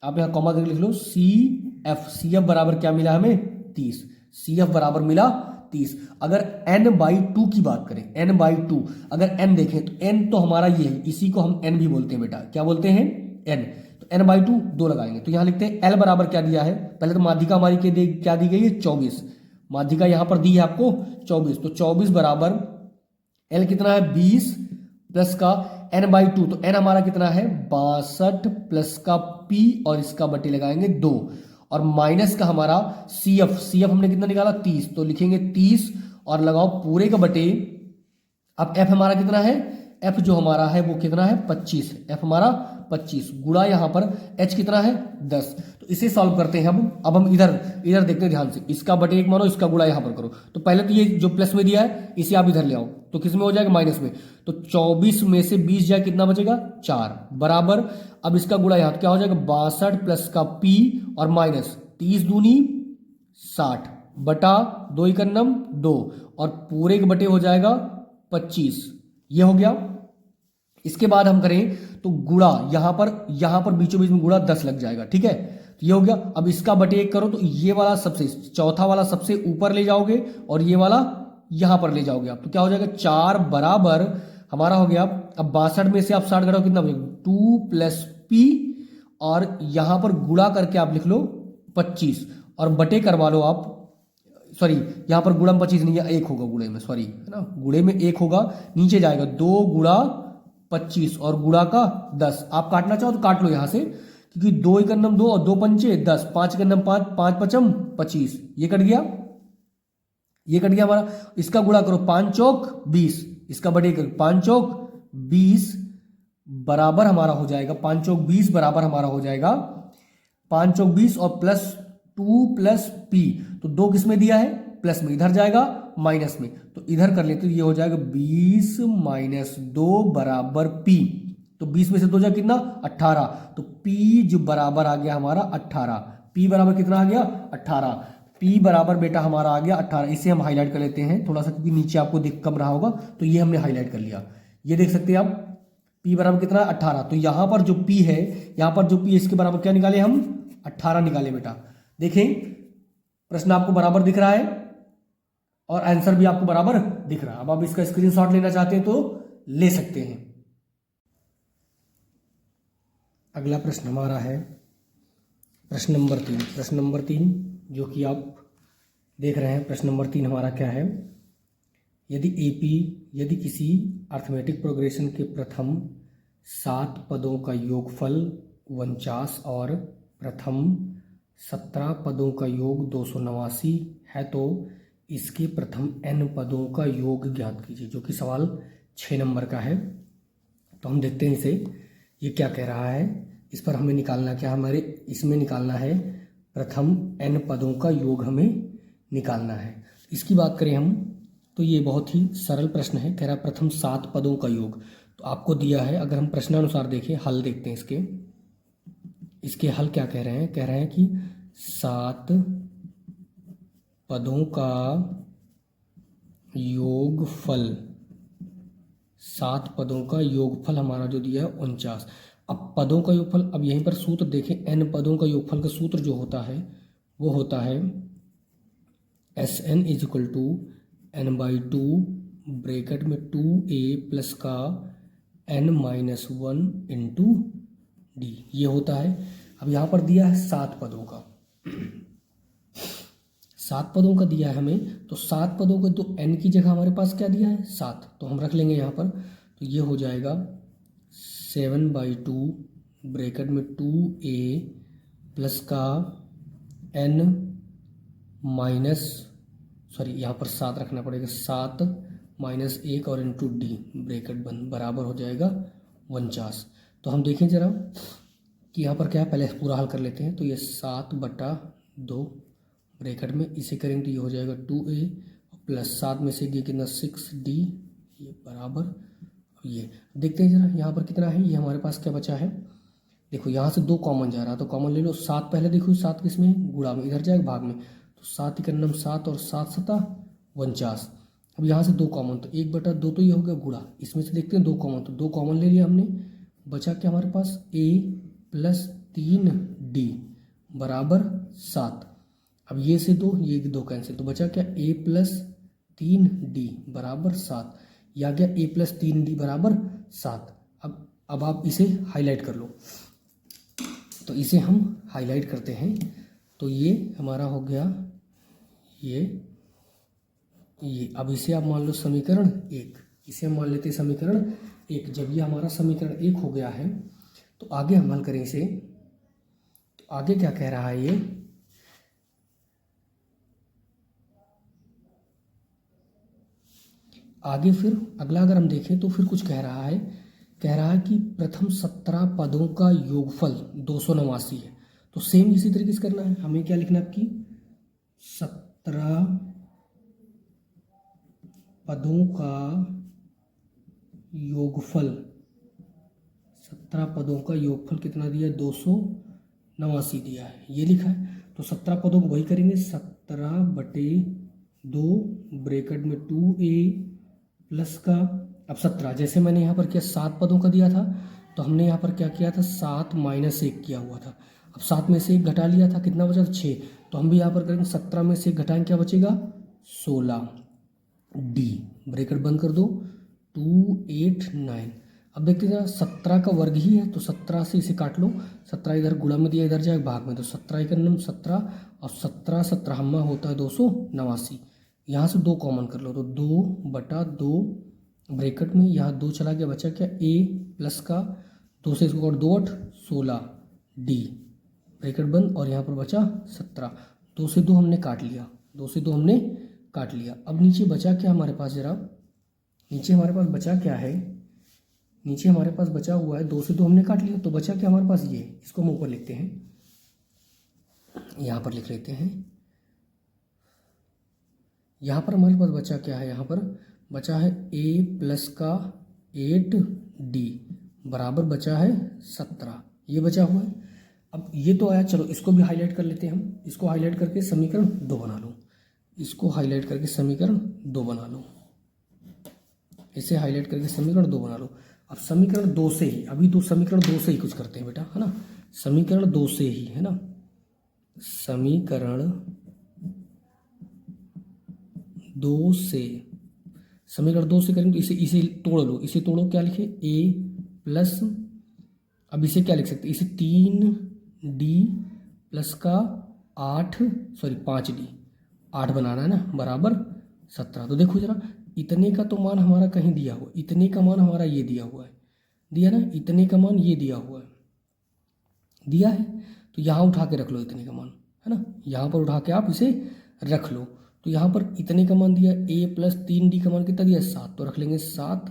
आप यहां कॉमा करके लिख लो CF। CF बराबर क्या मिला हमें, 30। CF बराबर मिला 30। अगर n/2 की बात करें, n/2, अगर n देखें तो n तो हमारा ये है, इसी को हम n भी बोलते हैं बेटा। क्या बोलते हैं, n। तो n/2 2 लगाएंगे, तो यहां लिखते हैं l बराबर क्या दिया है, पहले तो माध्यिका हमारी क्या दी गई है, 24। माध्यिका यहां पर दी है आपको 24, तो 24 बराबर l कितना है, 20 प्लस का n/2, तो n हमारा कितना है 62 प्लस का p, और इसका बटे लगाएंगे 2, और माइनस का हमारा CF हमने कितना निकाला, 30। तो लिखेंगे 30 और लगाओ पूरे का बटे। अब f हमारा कितना है, f जो हमारा है वो कितना है 25, f हमारा 25 गुणा यहां पर h कितना है 10। तो इसे सॉल्व करते हैं अब हम इधर देखते हैं ध्यान से। इसका बटे 1 मानो, इसका गुणा यहां पर करो। तो पहले तो ये जो प्लस में दिया है इसे आप इधर ले आओ, तो किस में हो जाएगा, माइनस में। तो 24 में से 20 जाए कितना बचेगा, 4 बराबर। अब इसका गुणा यहां क्या हो जाएगा, 62 प्लस का p और माइनस 30 दूनी 60 बटा 2 इकन्नम 2, और पूरे के बटे हो जाएगा 25। ये हो गया। इसके बाद हम करें तो गुणा यहां पर बीचों बीच में गुणा 10 लग जाएगा, ठीक है। तो ये हो गया। अब इसका बटे 1 करो, तो ये वाला सबसे, चौथा वाला सबसे ऊपर ले जाओगे, और ये वाला यहां पर ले जाओगे आप, तो क्या हो जाएगा 4 बराबर हमारा हो गया। अब 62 में से आप 60 घटाओ, कितना बचेगा 2 प्लस p, और यहां पर गुणा करके आप लिख लो 25, और बटे करवा लो आप, सॉरी यहां पर गुणा में 25 नहीं है, 1 होगा गुणे में, सॉरी है ना, गुणे में 1 होगा, नीचे जाएगा 2 गुणा 25 और गुणा का 10। आप काटना चाहो तो काट लो यहां से, क्योंकि 2 इकन्नम 2 और 2 पंचे 10, 5 इकन्नम 5, 5 पचम 25, ये कट गया, ये कट गया हमारा। इसका गुणा करो 5 चौक 20, इसका बटे 5 चौक 20 बराबर हमारा हो जाएगा, 5 चौक 20 बराबर हमारा हो जाएगा 5 चौक 20 और प्लस 2 प्लस p। तो 2 किस में दिया है, प्लस में, इधर जाएगा माइनस में, तो इधर कर लेते, तो ये हो जाएगा 20 माइनस 2 बराबर p। तो 20 में से 2 जाए कितना 18, तो p जो बराबर आ गया हमारा 18। p बराबर कितना आ गया 18, p बराबर बेटा हमारा आ गया 18। इसे हम हाईलाइट कर लेते हैं थोड़ा सा, क्योंकि नीचे आपको दिख कम रहा होगा, तो ये हमने हाईलाइट कर लिया। ये देख सकते हैं आप, p बराबर कितना 18। तो यहां पर जो p है, यहां पर जो p है, इसके बराबर क्या निकाले हम 18 निकाले बेटा। देखें प्रश्न आपको बराबर दिख रहा है और आंसर भी आपको बराबर दिख रहा है। अब आप इसका स्क्रीनशॉट लेना चाहते हैं तो ले सकते हैं। अगला प्रश्न हमारा है प्रश्न नंबर 3। प्रश्न नंबर 3 जो कि आप देख रहे हैं, प्रश्न नंबर 3 हमारा क्या है, यदि किसी अर्थमेटिक प्रोग्रेशन के प्रथम 7 पदों का योगफल 49 और प्रथम 17 पदों का योग 289 है, तो इसके प्रथम n पदों का योग ज्ञात कीजिए, जो कि सवाल 6 नंबर का है। तो हम देखते हैं इसे, ये क्या कह रहा है। इस पर हमें निकालना क्या, हमारे इसमें निकालना है प्रथम n पदों का योग, हमें निकालना है। इसकी बात करें हम तो ये बहुत ही सरल प्रश्न है। कह रहा है प्रथम 7 पदों का योग, तो आपको दिया है, अगर हम प्रश्नानुसार देखें, हल देखते हैं इसके हल क्या कह रहे हैं। कह रहे हैं कि 7 पदों का योगफल, 7 पदों का योगफल हमारा जो दिया है 49। अब पदों का योगफल, अब यहीं पर सूत्र देखें, n पदों का योगफल का सूत्र जो होता है वो होता है Sn is equal to n/2 bracket में 2a प्लस का n-1 इंटू डी, ये होता है। अब यहाँ पर दिया है 7 पदों का, 7 पदों का दिया है हमें, तो 7 पदों का तो n की जगह हमारे पास क्या दिया है 7, तो हम रख लेंगे यहाँ पर। तो ये हो जाएगा 7/2 ब्रैकेट में 2a प्लस का n माइनस, सॉरी यहाँ पर 7 रखना पड़ेगा, 7 माइनस 1 और इंटू डी ब्रैकेट बंद, बराबर हो जाएगा 49। तो हम देखें जरा कि यहाँ पर क्या है, पहले पूरा हल कर लेते हैं। तो ये 7/2 ब्रैकेट में इसे करेंगे तो ये हो जाएगा 2a प्लस 7 में से ये कितना 6d, ये बराबर, ये देखते हैं जरा यहाँ पर कितना है। ये हमारे पास क्या बचा है, देखो यहाँ से 2 कॉमन जा रहा है तो कॉमन ले लो। 7 पहले देखो 7 किस में, गुणा में, इधर जाएगा भाग में, तो 7 इकन्नम 7 और 7×7 49। अब यहाँ से 2 कॉमन, तो 1/2 तो ये हो गया गुणा, इसमें से देखते हैं 2 कॉमन, तो 2 कॉमन ले लिया हमने, बचा क्या हमारे पास a प्लस 3d बराबर 7। अब ये से 2, ये 2 कैंसिल, तो बचा क्या a प्लस 3d बराबर 7, या गया a प्लस 3d बराबर 7। अब आप इसे हाईलाइट कर लो, तो इसे हम हाईलाइट करते हैं। तो ये हमारा हो गया ये। अब इसे आप मान लो समीकरण 1, इसे हम मान लेते हैं समीकरण 1। जब ये हमारा समीकरण 1 हो गया है तो आगे हम हल करें इसे। तो आगे क्या कह रहा है ये, आगे फिर अगला अगर हम देखें तो फिर कुछ कह रहा है कि प्रथम 17 पदों का योगफल 289 है। तो सेम इसी तरीके से करना है, हमें क्या लिखना है आपकी 17 पदों का योगफल, 17 पदों का योगफल कितना दिया है 289 दिया है, ये लिखा है। तो 17 पदों को वही करेंगे, 17/2 ब्रैकेट में 2a प्लस का, अब 17 जैसे मैंने यहाँ पर किया 7 पदों का दिया था, तो हमने यहाँ पर क्या किया था 7 माइनस 1 किया हुआ था। अब 7 में से 1 घटा लिया था, कितना बचा 6, तो हम भी यहाँ पर करेंगे 17 में से 1 घटाएंगे, क्या बचेगा 16d ब्रैकेट बंद कर दो 289। अब देखते हैं 17 का वर्ग ही है, तो 17 से इसे काट लो, 17 इधर गुणा में दिया, इधर जाएगा भाग में, तो 17 इकन्नम 17 और 17 होता है 289। यहाँ से 2 कॉमन कर लो, तो 2/2 ब्रैकेट में यहाँ 2 चला गया, बचा क्या a प्लस का 2 से इसको 2 8 16d ब्रैकेट बंद, और यहाँ पर बचा 17। 2 से 2 हमने काट लिया, 2 से 2 हमने काट लिया। अब नीचे बचा क्या हमारे पास, जरा नीचे हमारे पास बचा क्या है, नीचे हमारे पास बचा हुआ है 2 से 2 हमने काट लिया, तो बचा क्या हमारे पास, ये इसको हम ऊपर लिखते हैं, यहाँ पर लिख लेते हैं। यहाँ पर हमारे पास बचा क्या है, यहाँ पर बचा है a प्लस का 8d बराबर बचा है 17, ये बचा हुआ है। अब ये तो आया, चलो इसको भी हाईलाइट कर लेते हैं हम, इसको हाईलाइट करके समीकरण 2 बना लो, इसको हाईलाइट करके समीकरण 2 बना लो, इसे हाईलाइट करके समीकरण 2 बना लो। अब समीकरण 2 से ही, अभी तो समीकरण 2 से ही कुछ करते हैं बेटा, है ना, समीकरण 2 से ही, है ना, समीकरण 2 से, समीकरण 2 से करेंगे तो इसे तोड़ लो, इसे तोड़ो, क्या लिखे a प्लस, अब इसे क्या लिख सकते हैं, इसे 3d प्लस का 5d 8 बनाना है ना, बराबर 17। तो देखो जरा, इतने का तो मान हमारा कहीं दिया हुआ, इतने का मान हमारा ये दिया हुआ है, दिया ना, इतने का मान ये दिया हुआ है, दिया है, तो यहाँ उठा के रख लो इतने का मान, है ना, यहाँ पर उठा के आप इसे रख लो। तो यहाँ पर इतने का मान दिया a प्लस 3d का मान कितना दिया 7, तो रख लेंगे 7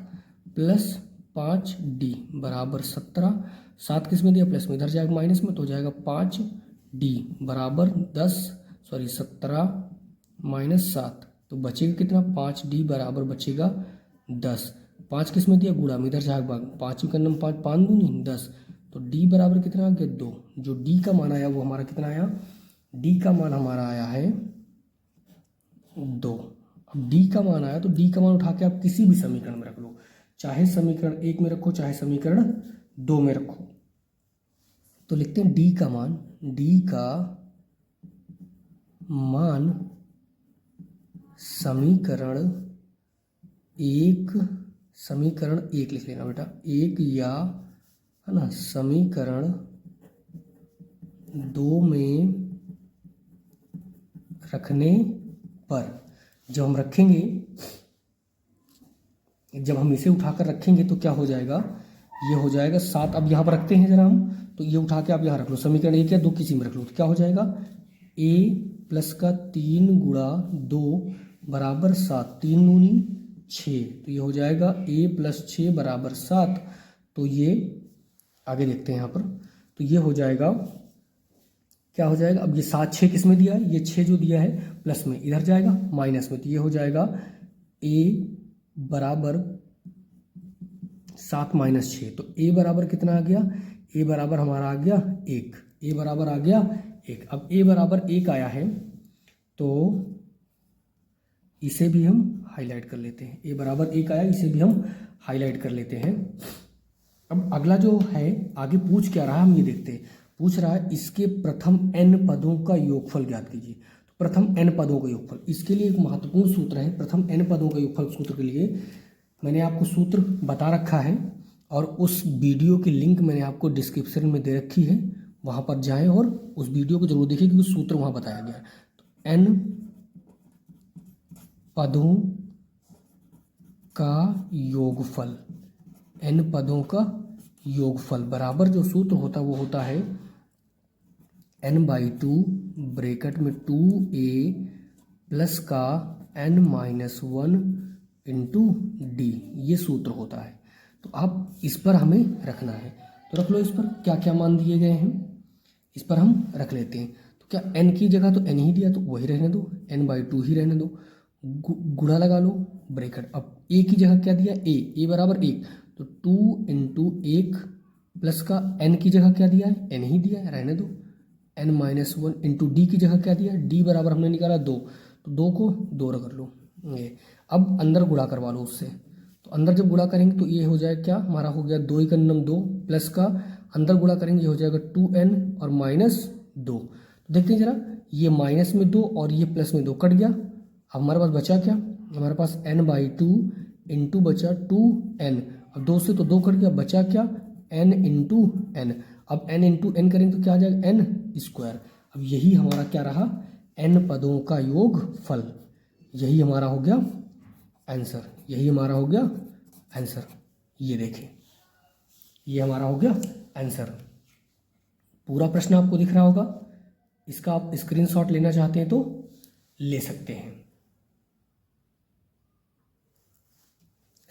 प्लस 5d बराबर 17। 7 किस में दिया प्लस में, इधर जाएगा माइनस में, तो हो जाएगा 5d बराबर 17 माइनस 7, तो बचेगा कितना 5d बराबर बचेगा 10। 5 किस में दिया गुणा में, इधर जाएगा भाग, 5 का नंबर 5 5 दूनी 10, तो d बराबर कितना आ गया 2। जो d का मान आया वो हमारा कितना आया, d का मान हमारा आया है 2। अब डी का मान आया तो डी का मान उठा के आप किसी भी समीकरण में रख लो, चाहे समीकरण 1 में रखो चाहे समीकरण 2 में रखो। तो लिखते हैं डी का मान, डी का मान समीकरण एक लिख लेना बेटा, एक या है ना समीकरण 2 में रखने पर, जब हम रखेंगे, जब हम इसे उठाकर रखेंगे तो क्या हो जाएगा, ये हो जाएगा 7। अब यहाँ पर रखते हैं जरा हम, तो ये उठा के आप यहाँ रख लो, समीकरण 1 या 2 किसी में रख लो, तो क्या हो जाएगा a प्लस का 3 गुणा 2 बराबर 7, 3 दूनी 6, तो ये हो जाएगा a प्लस 6 बराबर 7। तो ये आगे देखते हैं यहाँ पर, तो ये हो जाएगा, क्या हो जाएगा, अब ये 7 6 किस में दिया है, ये 6 जो दिया है प्लस में इधर जाएगा माइनस में, तो ये हो जाएगा a बराबर 7 माइनस 6, तो a बराबर कितना आ गया, a बराबर हमारा आ गया 1, a बराबर आ गया 1। अब a बराबर 1 आया है तो इसे भी हम हाईलाइट कर लेते हैं, a बराबर 1 आया, इसे भी हम हाईलाइट कर लेते हैं। अब अगला जो है आगे पूछ क्या रहा है हम ये देखते हैं, पूछ रहा है इसके प्रथम n पदों का योगफल ज्ञात कीजिए। तो प्रथम n पदों का योगफल, इसके लिए एक महत्वपूर्ण सूत्र है, प्रथम n पदों का योगफल सूत्र के लिए मैंने आपको सूत्र बता रखा है और उस वीडियो की लिंक मैंने आपको डिस्क्रिप्शन में दे रखी है, वहाँ पर जाएं और उस वीडियो को जरूर देखिए क्योंकि सूत्र वहाँ बताया गया है। तो n पदों का योगफल, n पदों का योगफल बराबर जो सूत्र होता है वो होता है n/2 ब्रैकेट में 2a प्लस का n-1 इंटू डी, ये सूत्र होता है। तो अब इस पर हमें रखना है, तो रख लो, इस पर क्या क्या मान दिए गए हैं इस पर हम रख लेते हैं। तो क्या n की जगह तो n ही दिया तो वही रहने दो, n/2 ही रहने दो, गुणा लगा लो ब्रैकेट। अब a की जगह क्या दिया, a बराबर 1, तो 2 इंटू 1 प्लस का n की जगह क्या दिया है, n ही दिया है, रहने दो, n-1 इंटू डी की जगह क्या दिया, d बराबर हमने निकाला 2, तो 2 को 2 रख लो। अब अंदर गुणा करवा लो उससे, तो अंदर जब गुणा करेंगे तो ये हो जाएगा क्या, हमारा हो गया 2 × 2 प्लस का अंदर गुणा करेंगे ये हो जाएगा 2n और -2। तो देखते हैं जरा, ये माइनस में 2 और ये प्लस में 2 कट गया। अब हमारे पास बचा क्या, हमारे पास n/2 इंटू बचा 2n, अब 2 से तो 2 कट गया, बचा क्या n इंटू n। अब n इंटू n करेंगे तो क्या आ जाएगा n²। अब यही हमारा क्या रहा, n पदों का योगफल, यही हमारा हो गया आंसर, यही हमारा हो गया आंसर। ये देखें, ये हमारा हो गया आंसर। पूरा प्रश्न आपको दिख रहा होगा, इसका आप स्क्रीनशॉट लेना चाहते हैं तो ले सकते हैं।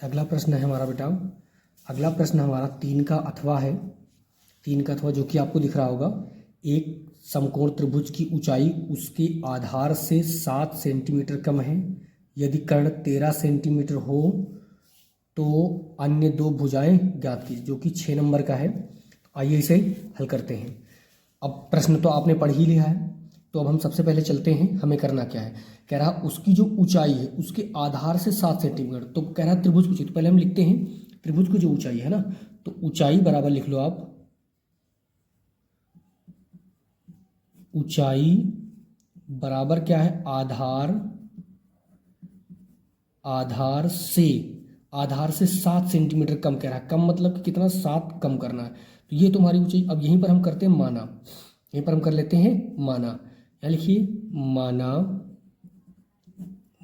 अगला प्रश्न है हमारा बेटा, अगला प्रश्न हमारा 3 का अथवा है, 3 का अथवा जो कि आपको दिख रहा होगा। एक समकोण त्रिभुज की ऊंचाई उसके आधार से 7 सेंटीमीटर कम है, यदि कर्ण 13 सेंटीमीटर हो तो अन्य 2 भुजाएं ज्ञात कीजिए, जो कि 6 नंबर का है। आइए इसे हल करते हैं। अब प्रश्न तो आपने पढ़ ही लिया है, तो अब हम सबसे पहले चलते हैं, हमें करना क्या है। कह रहा उसकी जो ऊंचाई है उसके आधार से 7 सेंटीमीटर, तो कह रहा त्रिभुज की ऊंचाई, तो पहले हम लिखते हैं त्रिभुज की जो ऊंचाई है ना, तो ऊंचाई बराबर लिख लो आप, ऊंचाई बराबर क्या है, आधार से 7 सेंटीमीटर कम कह रहा है, कम मतलब कि कितना, 7 कम करना है, तो ये तुम्हारी ऊंचाई। अब यहीं पर हम करते हैं माना, यहीं पर हम कर लेते हैं माना, यहाँ लिखिए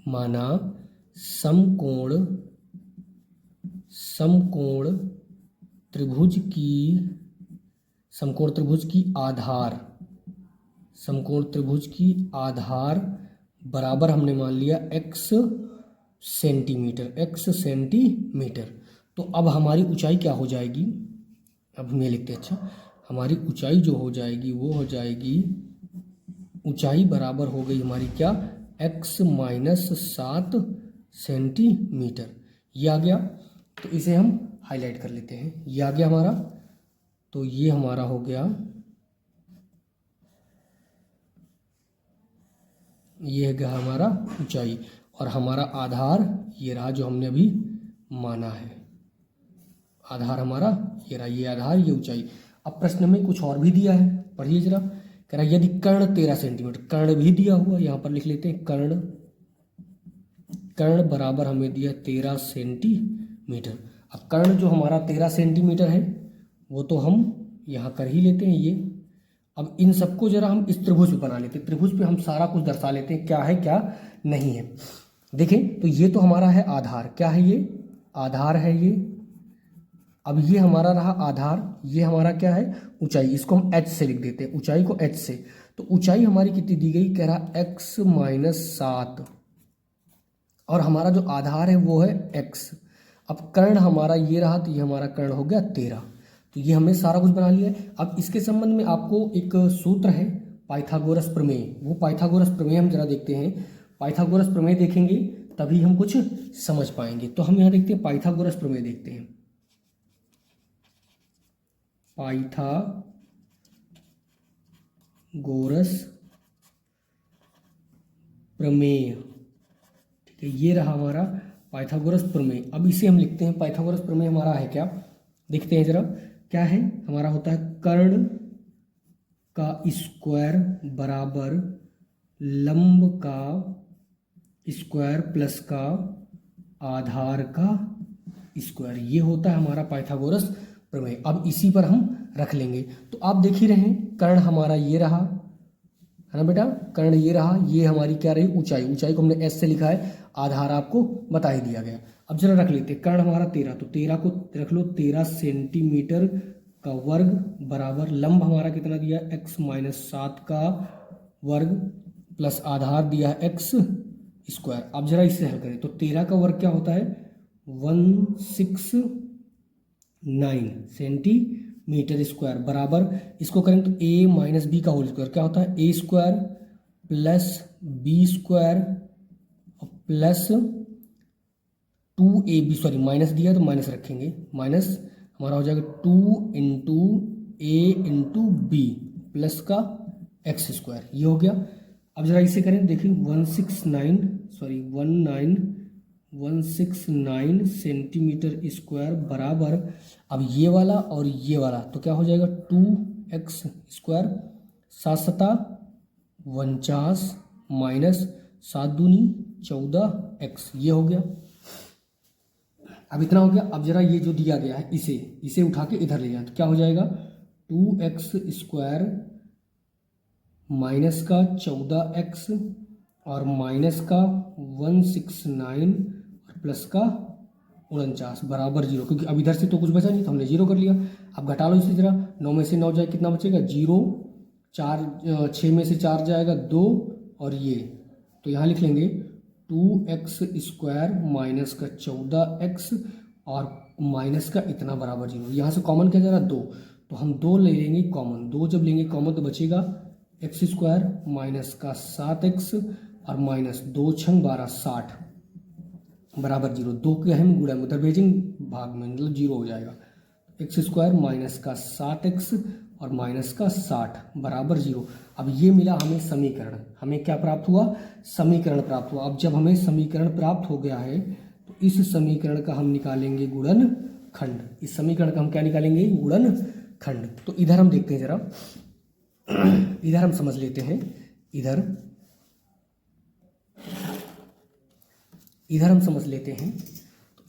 माना समकोण त्रिभुज की आधार बराबर हमने मान लिया x सेंटीमीटर। तो अब हमारी ऊंचाई क्या हो जाएगी, अब हमें लिखते हैं, अच्छा हमारी ऊंचाई जो हो जाएगी वो हो जाएगी, ऊंचाई बराबर हो गई हमारी क्या, x - 7 सेंटीमीटर। ये आ गया, तो इसे हम हाईलाइट कर लेते हैं, ये आ गया हमारा, तो ये हमारा हो गया ये है हमारा ऊंचाई, और हमारा आधार ये रहा जो हमने अभी माना है। आधार हमारा ये रहा, ये आधार ये ऊंचाई। अब प्रश्न में कुछ और भी दिया है, पढ़िए जरा। कह रहा है यदि कर्ण 13 सेंटीमीटर, कर्ण भी दिया हुआ, यहाँ पर लिख लेते हैं कर्ण। कर्ण बराबर हमें दिया 13 सेंटीमीटर। अब कर्ण जो हमारा 13 सेंटीमीटर है वो तो हम यहाँ कर ही लेते हैं ये। अब इन सबको जरा हम इस त्रिभुज पे बना लेते हैं, त्रिभुज पे हम सारा कुछ दर्शा लेते हैं क्या है क्या नहीं है। देखें तो ये तो हमारा है आधार, क्या है ये आधार है ये। अब ये हमारा रहा आधार, ये हमारा क्या है ऊंचाई, इसको हम h से लिख देते हैं, ऊंचाई को h से। तो ऊंचाई हमारी कितनी दी गई, कह रहा x माइनस 7, और हमारा जो आधार है वो है x। अब कर्ण हमारा ये रहा, तो ये हमारा कर्ण हो गया 13। तो ये हमने सारा कुछ बना लिया है। अब इसके संबंध में आपको एक सूत्र है पाइथागोरस प्रमेय, वो पाइथागोरस प्रमेय हम जरा देखते हैं। पाइथागोरस प्रमेय देखेंगे तभी हम कुछ समझ पाएंगे। तो हम यहाँ देखते हैं पाइथागोरस प्रमेय देखते हैं। पाइथागोरस प्रमेय, ठीक है, ये रहा हमारा पाइथागोरस प्रमेय। अब इसे हम लिखते हैं, पाइथागोरस प्रमेय हमारा है क्या, देखते हैं जरा क्या है। हमारा होता है कर्ण का स्क्वायर बराबर लंब का स्क्वायर प्लस का आधार का स्क्वायर, ये होता है हमारा पाइथागोरस प्रमेय। अब इसी पर हम रख लेंगे। तो आप देख ही रहे हैं कर्ण हमारा ये रहा है ना बेटा, कर्ण ये रहा, ये हमारी क्या रही ऊंचाई, ऊंचाई को हमने s से लिखा है, आधार आपको बता ही दिया गया। अब जरा रख लेते हैं कर्ण हमारा 13, तो 13 को रख लो 13 सेंटीमीटर का वर्ग बराबर लंब हमारा कितना दिया x माइनस 7 का वर्ग प्लस आधार दिया है x स्क्वायर। अब जरा इससे हल करें तो 13 का वर्ग क्या होता है 169 सेंटीमीटर स्क्वायर बराबर, इसको करें तो a माइनस बी का होल स्क्वायर क्या होता है a square plus B square plus 2ab, sorry minus दिया तो माइनस रखेंगे, माइनस हमारा हो जाएगा 2 into A into B plus का एक्स स्क्वायर, ये हो गया। अब जरा इसे करें, देखिए 169 सेंटीमीटर स्क्वायर बराबर, अब ये वाला और ये वाला तो क्या हो जाएगा 2x स्क्वायर 7×7 माइनस 7×2 14x, ये हो गया। अब इतना हो गया। अब जरा ये जो दिया गया है इसे उठा के इधर ले जाए तो क्या हो जाएगा 2x स्क्वायर माइनस का 14x और माइनस का 169 और प्लस का 49 बराबर 0, क्योंकि अब इधर से तो कुछ बचा नहीं तो हमने 0 कर लिया। अब घटा लो इसे जरा, 9 में से 9 जाए कितना बचेगा 0, 6 में से 4 जाएगा 2 और ये, तो यहाँ लिख लेंगे 2x स्क्वायर माइनस का 14x और माइनस का इतना बराबर 0। यहाँ से कॉमन क्या जा रहा 2, तो हम 2 ले लेंगे कॉमन, 2 जब लेंगे कॉमन तो बचेगा x स्क्वायर माइनस का 7x और माइनस 2 छंग 12 60 बराबर 0। 2 के हम गुणा में उधर भेजेंगे भाग में, मतलब 0 हो जाएगा। x स्क्वायर माइनस का 7x और माइनस का 60 बराबर 0। अब ये मिला हमें समीकरण, हमें क्या प्राप्त हुआ समीकरण प्राप्त हुआ। अब जब हमें समीकरण प्राप्त हो गया है तो इस समीकरण का हम निकालेंगे गुणनखंड, इस समीकरण का हम क्या निकालेंगे गुणनखंड। तो इधर हम देखते हैं जरा, इधर हम समझ लेते हैं, इधर हम समझ लेते हैं।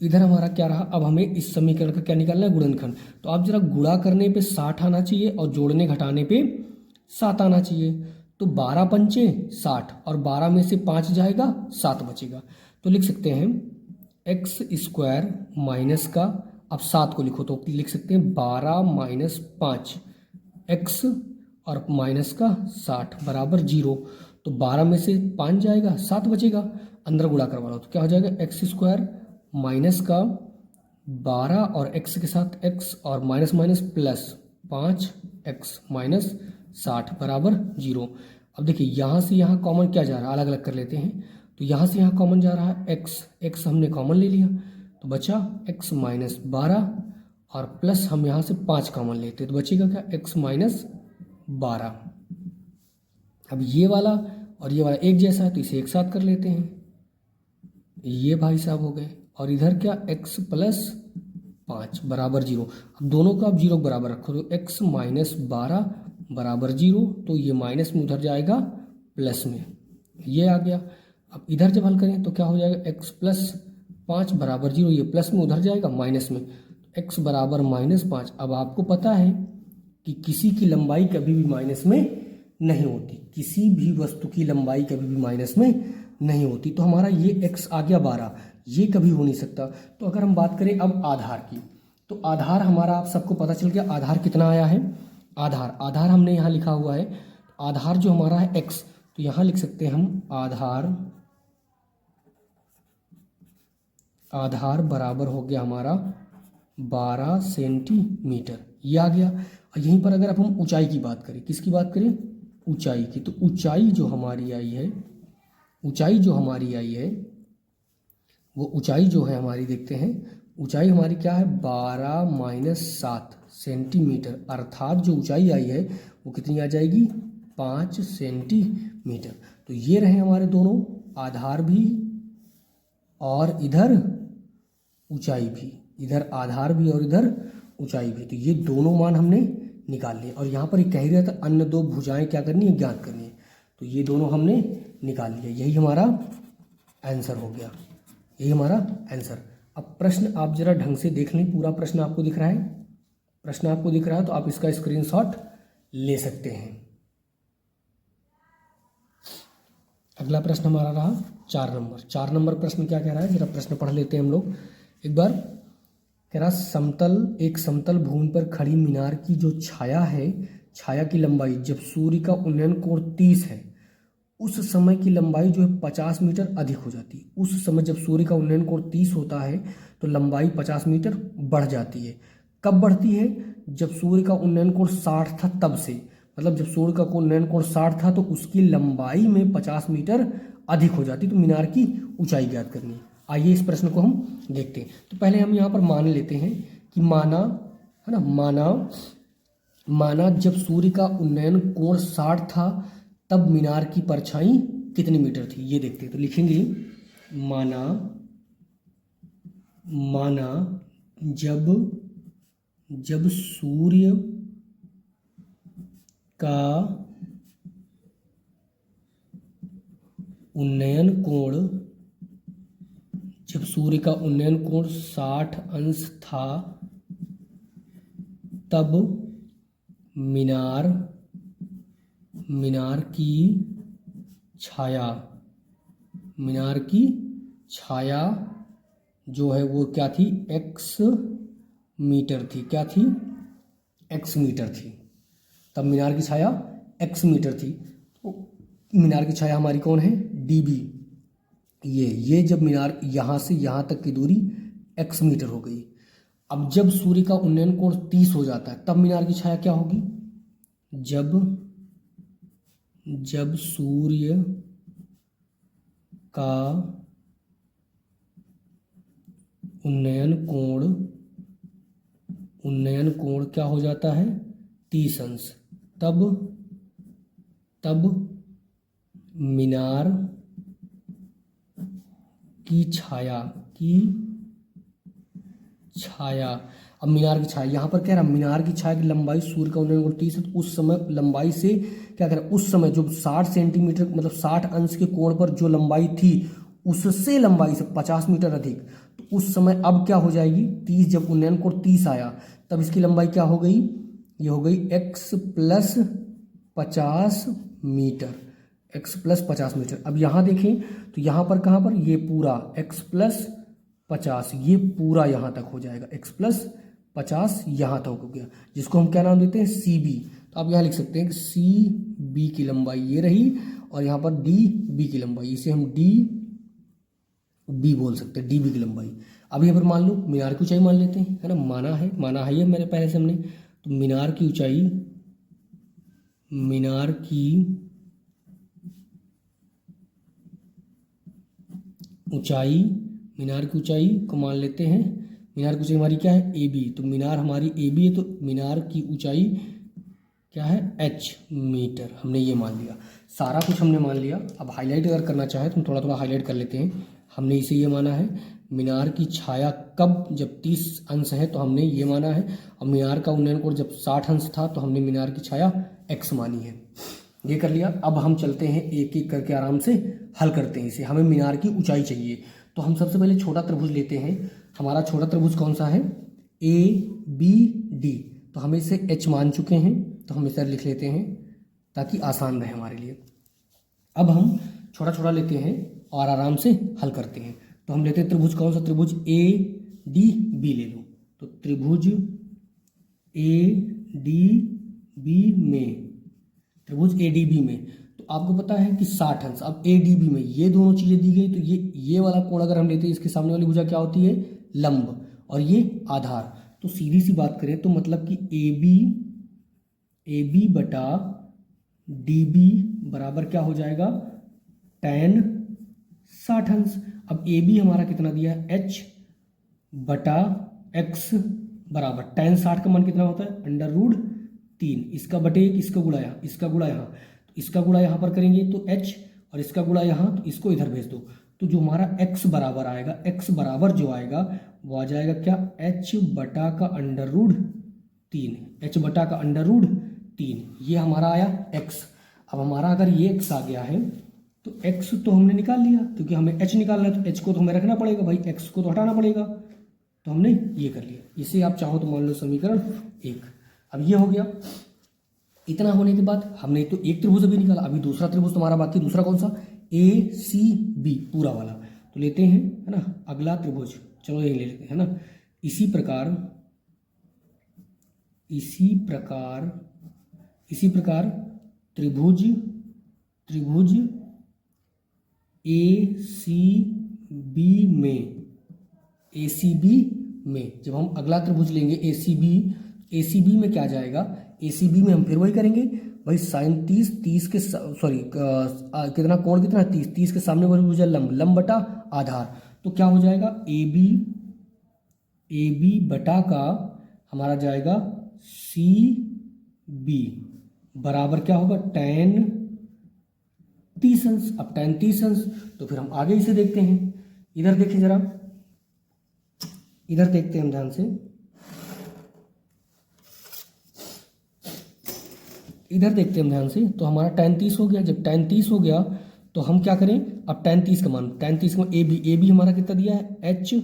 तो इधर हमारा क्या रहा, अब हमें इस समीकरण का क्या निकालना है गुणनखंड। तो आप जरा गुणा करने पे 60 आना चाहिए और जोड़ने घटाने पे 7 आना चाहिए। तो 12 पंचे 60 और 12 में से 5 जाएगा 7 बचेगा। तो लिख सकते हैं x स्क्वायर माइनस का, अब 7 को लिखो तो लिख सकते हैं 12 माइनस 5 x और माइनस का 60 बराबर 0। तो 12 में से 5 जाएगा 7 बचेगा, अंदर गुणा करवा लो तो क्या हो जाएगा x स्क्वायर माइनस का 12 और x के साथ x और minus minus plus 5x minus 60 बराबर 0। अब देखिए यहाँ से यहाँ कॉमन क्या जा रहा है, अलग अलग कर लेते हैं। तो यहाँ से यहाँ कॉमन जा रहा है x हमने कॉमन ले लिया तो बचा x माइनस 12 और प्लस हम यहाँ से 5 कॉमन लेते तो बचेगा क्या x माइनस 12। अब ये वाला और ये वाला एक जैसा है तो इसे एक साथ कर लेते हैं, ये भाई साहब हो गए। और इधर क्या x प्लस 5 बराबर 0। अब दोनों को आप 0 के बराबर रखो तो x माइनस 12 बराबर 0, तो ये माइनस में उधर जाएगा प्लस में, ये आ गया। अब इधर जब हल करें तो क्या हो जाएगा, x प्लस 5 बराबर 0, ये प्लस में उधर जाएगा माइनस में, x बराबर -5। अब आपको पता है कि किसी की लंबाई कभी भी माइनस में नहीं होती, किसी भी वस्तु की लंबाई कभी भी माइनस में नहीं होती। तो हमारा ये x आ गया 12, ये कभी हो नहीं सकता। तो अगर हम बात करें अब आधार की, तो आधार हमारा आप सबको पता चल गया, आधार कितना आया है। आधार हमने यहाँ लिखा हुआ है, आधार जो हमारा है x, तो यहाँ लिख सकते हैं हम आधार बराबर हो गया हमारा 12 सेंटीमीटर, ये आ गया। और यहीं पर अगर अब हम ऊंचाई की बात करें, किसकी बात करें, ऊंचाई की, तो ऊंचाई जो हमारी आई है, वो ऊंचाई जो है हमारी, देखते हैं ऊंचाई हमारी क्या है, 12 माइनस 7 सेंटीमीटर, अर्थात जो ऊंचाई आई है वो कितनी आ जाएगी, 5 सेंटीमीटर। तो ये रहे हमारे दोनों, आधार भी और इधर ऊंचाई भी, इधर आधार भी और इधर ऊंचाई भी। तो ये दोनों मान हमने निकाल लिए। और यहाँ पर कह ही रहा था अन्य दो भुजाएं क्या करनी है, ज्ञात करनी है, तो ये दोनों हमने निकाल लिया। यही हमारा आंसर हो गया, यही हमारा आंसर। अब प्रश्न आप जरा ढंग से देख लें, पूरा प्रश्न आपको दिख रहा है, प्रश्न आपको दिख रहा है तो आप इसका स्क्रीनशॉट ले सकते हैं। अगला प्रश्न हमारा रहा 4 नंबर। 4 नंबर प्रश्न क्या कह रहा है, जरा प्रश्न पढ़ लेते हैं हम लोग एक बार। कह रहा एक समतल भूमि पर खड़ी मीनार की जो छाया है, छाया की लंबाई जब सूर्य का उन्नयन कोण 30 है, उस समय की लंबाई जो है 50 मीटर अधिक हो जाती है। उस समय जब सूर्य का उन्नयन कोण 30 होता है तो लंबाई 50 मीटर बढ़ जाती है। कब बढ़ती है, जब सूर्य का उन्नयन कोण 60 था तब से, मतलब जब सूर्य का उन्नयन कोण 60 था तो उसकी लंबाई में 50 मीटर अधिक हो जाती। तो मीनार की ऊंचाई ज्ञात करनी है। आइए इस प्रश्न को हम देखते हैं। तो पहले हम यहाँ पर मान लेते हैं कि माना है ना, माना जब सूर्य का उन्नयन कोण 60 था तब मीनार की परछाई कितनी मीटर थी, ये देखते हैं। तो लिखेंगे माना जब सूर्य का उन्नयन कोण 60 अंश था तब मीनार की छाया जो है वो क्या थी, x मीटर थी। क्या थी, x मीटर थी। तब मीनार की छाया x मीटर थी। तो मीनार की छाया हमारी कौन है, dB। ये जब मीनार यहाँ से यहाँ तक की दूरी x मीटर हो गई। अब जब सूर्य का उन्नयन कोण 30 हो जाता है तब मीनार की छाया क्या होगी, जब सूर्य का उन्नयन कोण क्या हो जाता है, 30 अंश, तब मीनार की छाया अब मीनार की छाया यहाँ पर कह रहा है, मीनार की छाया की लंबाई सूर्य का उन्नयन कोण 30 है तो उस समय लंबाई से क्या कह रहा है, उस समय जो 60 सेंटीमीटर मतलब 60 अंश के कोण पर जो लंबाई थी उससे लंबाई से 50 मीटर अधिक। तो उस समय अब क्या हो जाएगी, 30 जब उन्नयन कोण 30 आया तब इसकी लंबाई क्या हो गई, ये हो गई x plus 50 metre, x plus 50 metre. अब यहाँ देखें तो यहाँ पर कहाँ पर, ये पूरा x प्लस 50, ये पूरा यहाँ तक हो जाएगा, x प्लस 50 यहाँ तक हो गया, जिसको हम क्या नाम देते हैं, CB। तो आप यहाँ लिख सकते हैं कि CB की लंबाई ये रही और यहाँ पर DB की लंबाई, इसे हम DB बोल सकते हैं, DB की लंबाई। अब यहाँ पर मान लो मीनार की ऊंचाई मान लेते हैं, है ना, माना है ये मेरे पहले से हमने। तो मीनार की ऊंचाई को मान लेते हैं। मीनार की ऊंचाई हमारी क्या है, AB। तो मीनार हमारी AB है तो मीनार की ऊंचाई क्या है, एच मीटर, हमने ये मान लिया, सारा कुछ हमने मान लिया। अब हाईलाइट अगर करना चाहे तो थोड़ा थोड़ा हाईलाइट कर लेते हैं। हमने इसे ये माना है मीनार की छाया कब, जब 30 अंश है तो हमने ये माना है, और मीनार का उन्नयन कोण जब 60 अंश था तो हमने मीनार की छाया x मानी है। ये कर लिया। अब हम चलते हैं एक एक करके आराम से हल करते हैं इसे। हमें मीनार की ऊंचाई चाहिए, तो हम सबसे पहले छोटा त्रिभुज लेते हैं। हमारा छोटा त्रिभुज कौन सा है, ए बी डी, तो हम इसे h मान चुके हैं, तो हम इसे लिख लेते हैं ताकि आसान रहे हमारे लिए। अब हम छोटा छोटा लेते हैं और आराम से हल करते हैं। तो हम लेते हैं त्रिभुज कौन सा, त्रिभुज ए डी बी ले लो। तो त्रिभुज ए डी बी में, त्रिभुज ए डी बी में, तो आपको पता है कि 60 अंश। अब ए डी बी में ये दोनों चीजें दी गई, तो ये वाला कोण अगर हम लेते हैं, इसके सामने वाली भुजा क्या होती है, लंब, और ये आधार। तो सीधी सी बात करें तो मतलब कि ए बी बटा डी बी बराबर क्या हो जाएगा, tan 60 अंश। अब ए बी हमारा कितना दिया है, एच बटा एक्स बराबर tan 60 का मान कितना होता है, √3, इसका बटे एक, इसका गुणा यहाँ, इसका गुणा यहाँ, तो इसका गुणा यहाँ पर करेंगे तो h, और इसका गुणा यहाँ, तो इसको इधर भेज दो। तो जो हमारा x बराबर आएगा, x बराबर जो आएगा वो आ जाएगा क्या, h बटा का √3, h बटा का √3, ये हमारा आया x। अब हमारा अगर ये x आ गया है तो x तो हमने निकाल लिया, क्योंकि हमें h निकालना है तो h को तो हमें रखना पड़ेगा भाई, x को तो हटाना पड़ेगा, तो हमने ये कर लिया। इसे आप चाहो तो मान लो समीकरण 1। अब ये हो गया। इतना होने के बाद हमने तो एक त्रिभुज अभी निकाला, अभी दूसरा त्रिभुज तुम्हारा बाकी, दूसरा कौन सा, ए सी बी पूरा वाला, तो लेते हैं, है ना, अगला त्रिभुज, चलो यही ले लेते हैं, है ना। इसी प्रकार त्रिभुज ए सी बी में जब हम अगला त्रिभुज लेंगे ए सी बी में क्या जाएगा, ए सी बी में हम फिर वही करेंगे भाई, साइन 30 के सॉरी कितना कोण कितना, 30 के सामने वाली भुजा लंब बटा आधार, तो क्या हो जाएगा, ए बी बटा का हमारा जाएगा सी बी बराबर क्या होगा, tan 30 अंश। अब tan 30 अंश, तो फिर हम आगे इसे देखते हैं। इधर देखें जरा, इधर देखते हैं हम ध्यान से, इधर देखते हैं हम ध्यान से। तो हमारा tan 30 हो गया। जब tan 30 हो गया तो हम क्या करें, अब tan 30 का मान, ए बी हमारा कितना दिया है, h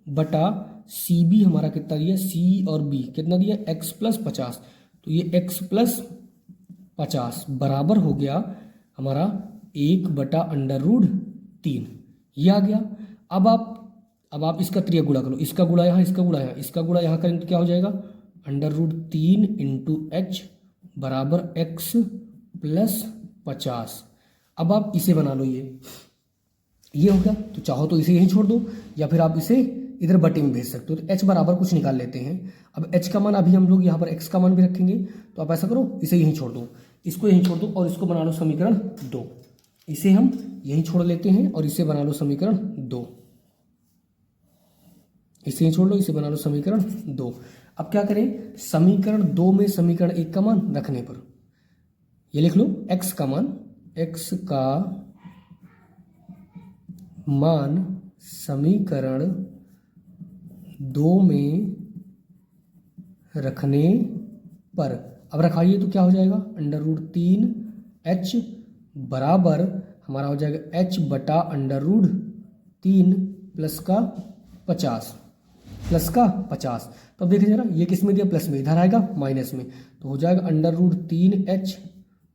बटा सी बी हमारा कितना दिया, c और b कितना दिया, x प्लस 50, तो ये x प्लस 50 बराबर हो गया हमारा 1 बटा √3, ये आ गया। अब आप इसका त्रिय गुणा करो, इसका गुणा यहाँ, इसका गुणा यहाँ, इसका गुणा यहाँ करेंगे तो क्या हो जाएगा, √3 इंटू एच बराबर x प्लस 50। अब आप इसे बना लो, ये हो गया। तो चाहो तो इसे यहीं छोड़ दो, या फिर आप इसे इधर बटे में भेज सकते हो। तो h बराबर कुछ निकाल लेते हैं। अब h का मान अभी हम लोग यहाँ पर x का मान भी रखेंगे, तो आप ऐसा करो, इसे यहीं छोड़ दो, इसको यहीं छोड़ दो, और इसको बना लो समीकरण 2। इसे हम यहीं छोड़ लेते हैं और इसे बना लो समीकरण 2, इसे यहीं छोड़ लो, इसे बना लो समीकरण 2। अब क्या करें, समीकरण 2 में समीकरण 1 का मान रखने पर ये लिख लो, x का मान समीकरण 2 में रखने पर, अब रखाइए तो क्या हो जाएगा, √3h बराबर हमारा हो जाएगा h बटा √3 प्लस का 50। तो अब देखिए जरा, ये किस में दिया, प्लस में, इधर आएगा माइनस में, तो हो जाएगा √3h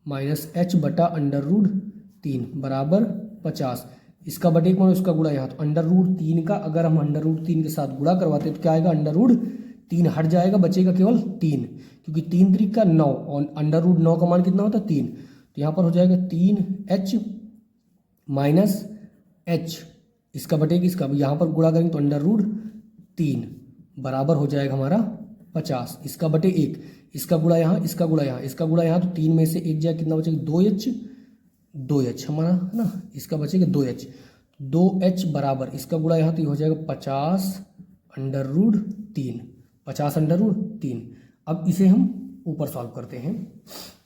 माइनस h बटा √3 बराबर 50। इसका बटे एक मान, उसका गुणा यहाँ, तो √3 का अगर हम √3 के साथ गुणा करवाते तो क्या आएगा, √3 हट जाएगा, बचेगा केवल 3, क्योंकि 3 3 का 9 और √9 का मान कितना होता है 3, तो यहाँ पर हो जाएगा 3h माइनस h, इसका बटेगा इसका, यहाँ पर गुणा करेंगे तो √3 बराबर हो जाएगा हमारा 50, इसका बटे 1, इसका गुणा यहाँ, इसका गुणा यहाँ, इसका गुणा यहाँ, तो 3 में से 1 जाए, कितना बचेगा, 2h हमारा, है ना, इसका बचेगा 2h बराबर, इसका गुणा यहाँ तो ये हो जाएगा 50 √3। अब इसे हम ऊपर सॉल्व करते हैं।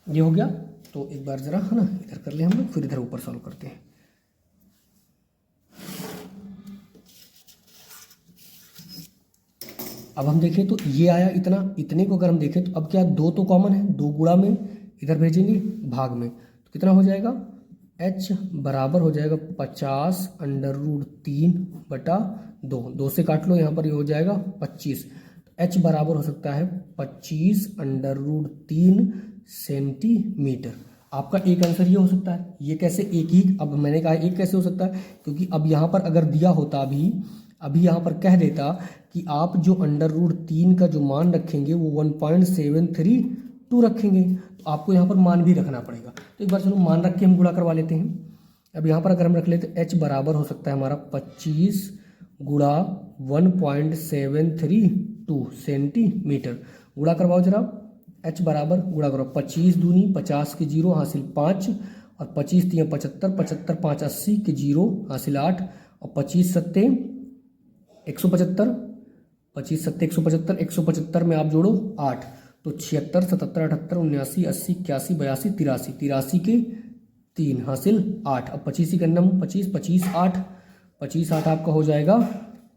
ये हो गया, तो एक बार ज़रा है ना इधर कर ले हम लोग, फिर इधर ऊपर सॉल्व करते हैं। अब हम देखें तो ये आया इतना, इतने को अगर हम देखें तो अब क्या 2 तो कॉमन है, 2 गुणा में इधर भेजेंगे भाग में, तो कितना हो जाएगा h बराबर हो जाएगा 50√3/2, 2 से काट लो, यहाँ पर ये हो जाएगा 25। h बराबर हो सकता है 25√3 सेंटीमीटर। आपका एक आंसर ये हो सकता है। ये कैसे एक ही, अब मैंने कहा एक कैसे हो सकता है, क्योंकि अब यहाँ पर अगर दिया होता अभी यहाँ पर कह देता कि आप जो √3 का जो मान रखेंगे वो 1.732 रखेंगे, तो आपको यहाँ पर मान भी रखना पड़ेगा। तो एक बार चलो मान रख के हम गुणा करवा लेते हैं। अब यहाँ पर अगर हम रख लेते तो h बराबर हो सकता है हमारा 25 गुणा 1.732 सेंटीमीटर। गुणा करवाओ जरा, h बराबर गुणा करो 25 दूनी 50 के 0 हासिल 5, और 25 3 75, 75 5 80 के 0 हासिल 8, और 25 सत्ते 175, 25 सत्ते 175, 175 में आप जोड़ो 8, तो 76 77 78 79 80 81 82 83, 83 के 3 हासिल 8, अब 25 का नम 25 25 8, 25 8 आपका हो जाएगा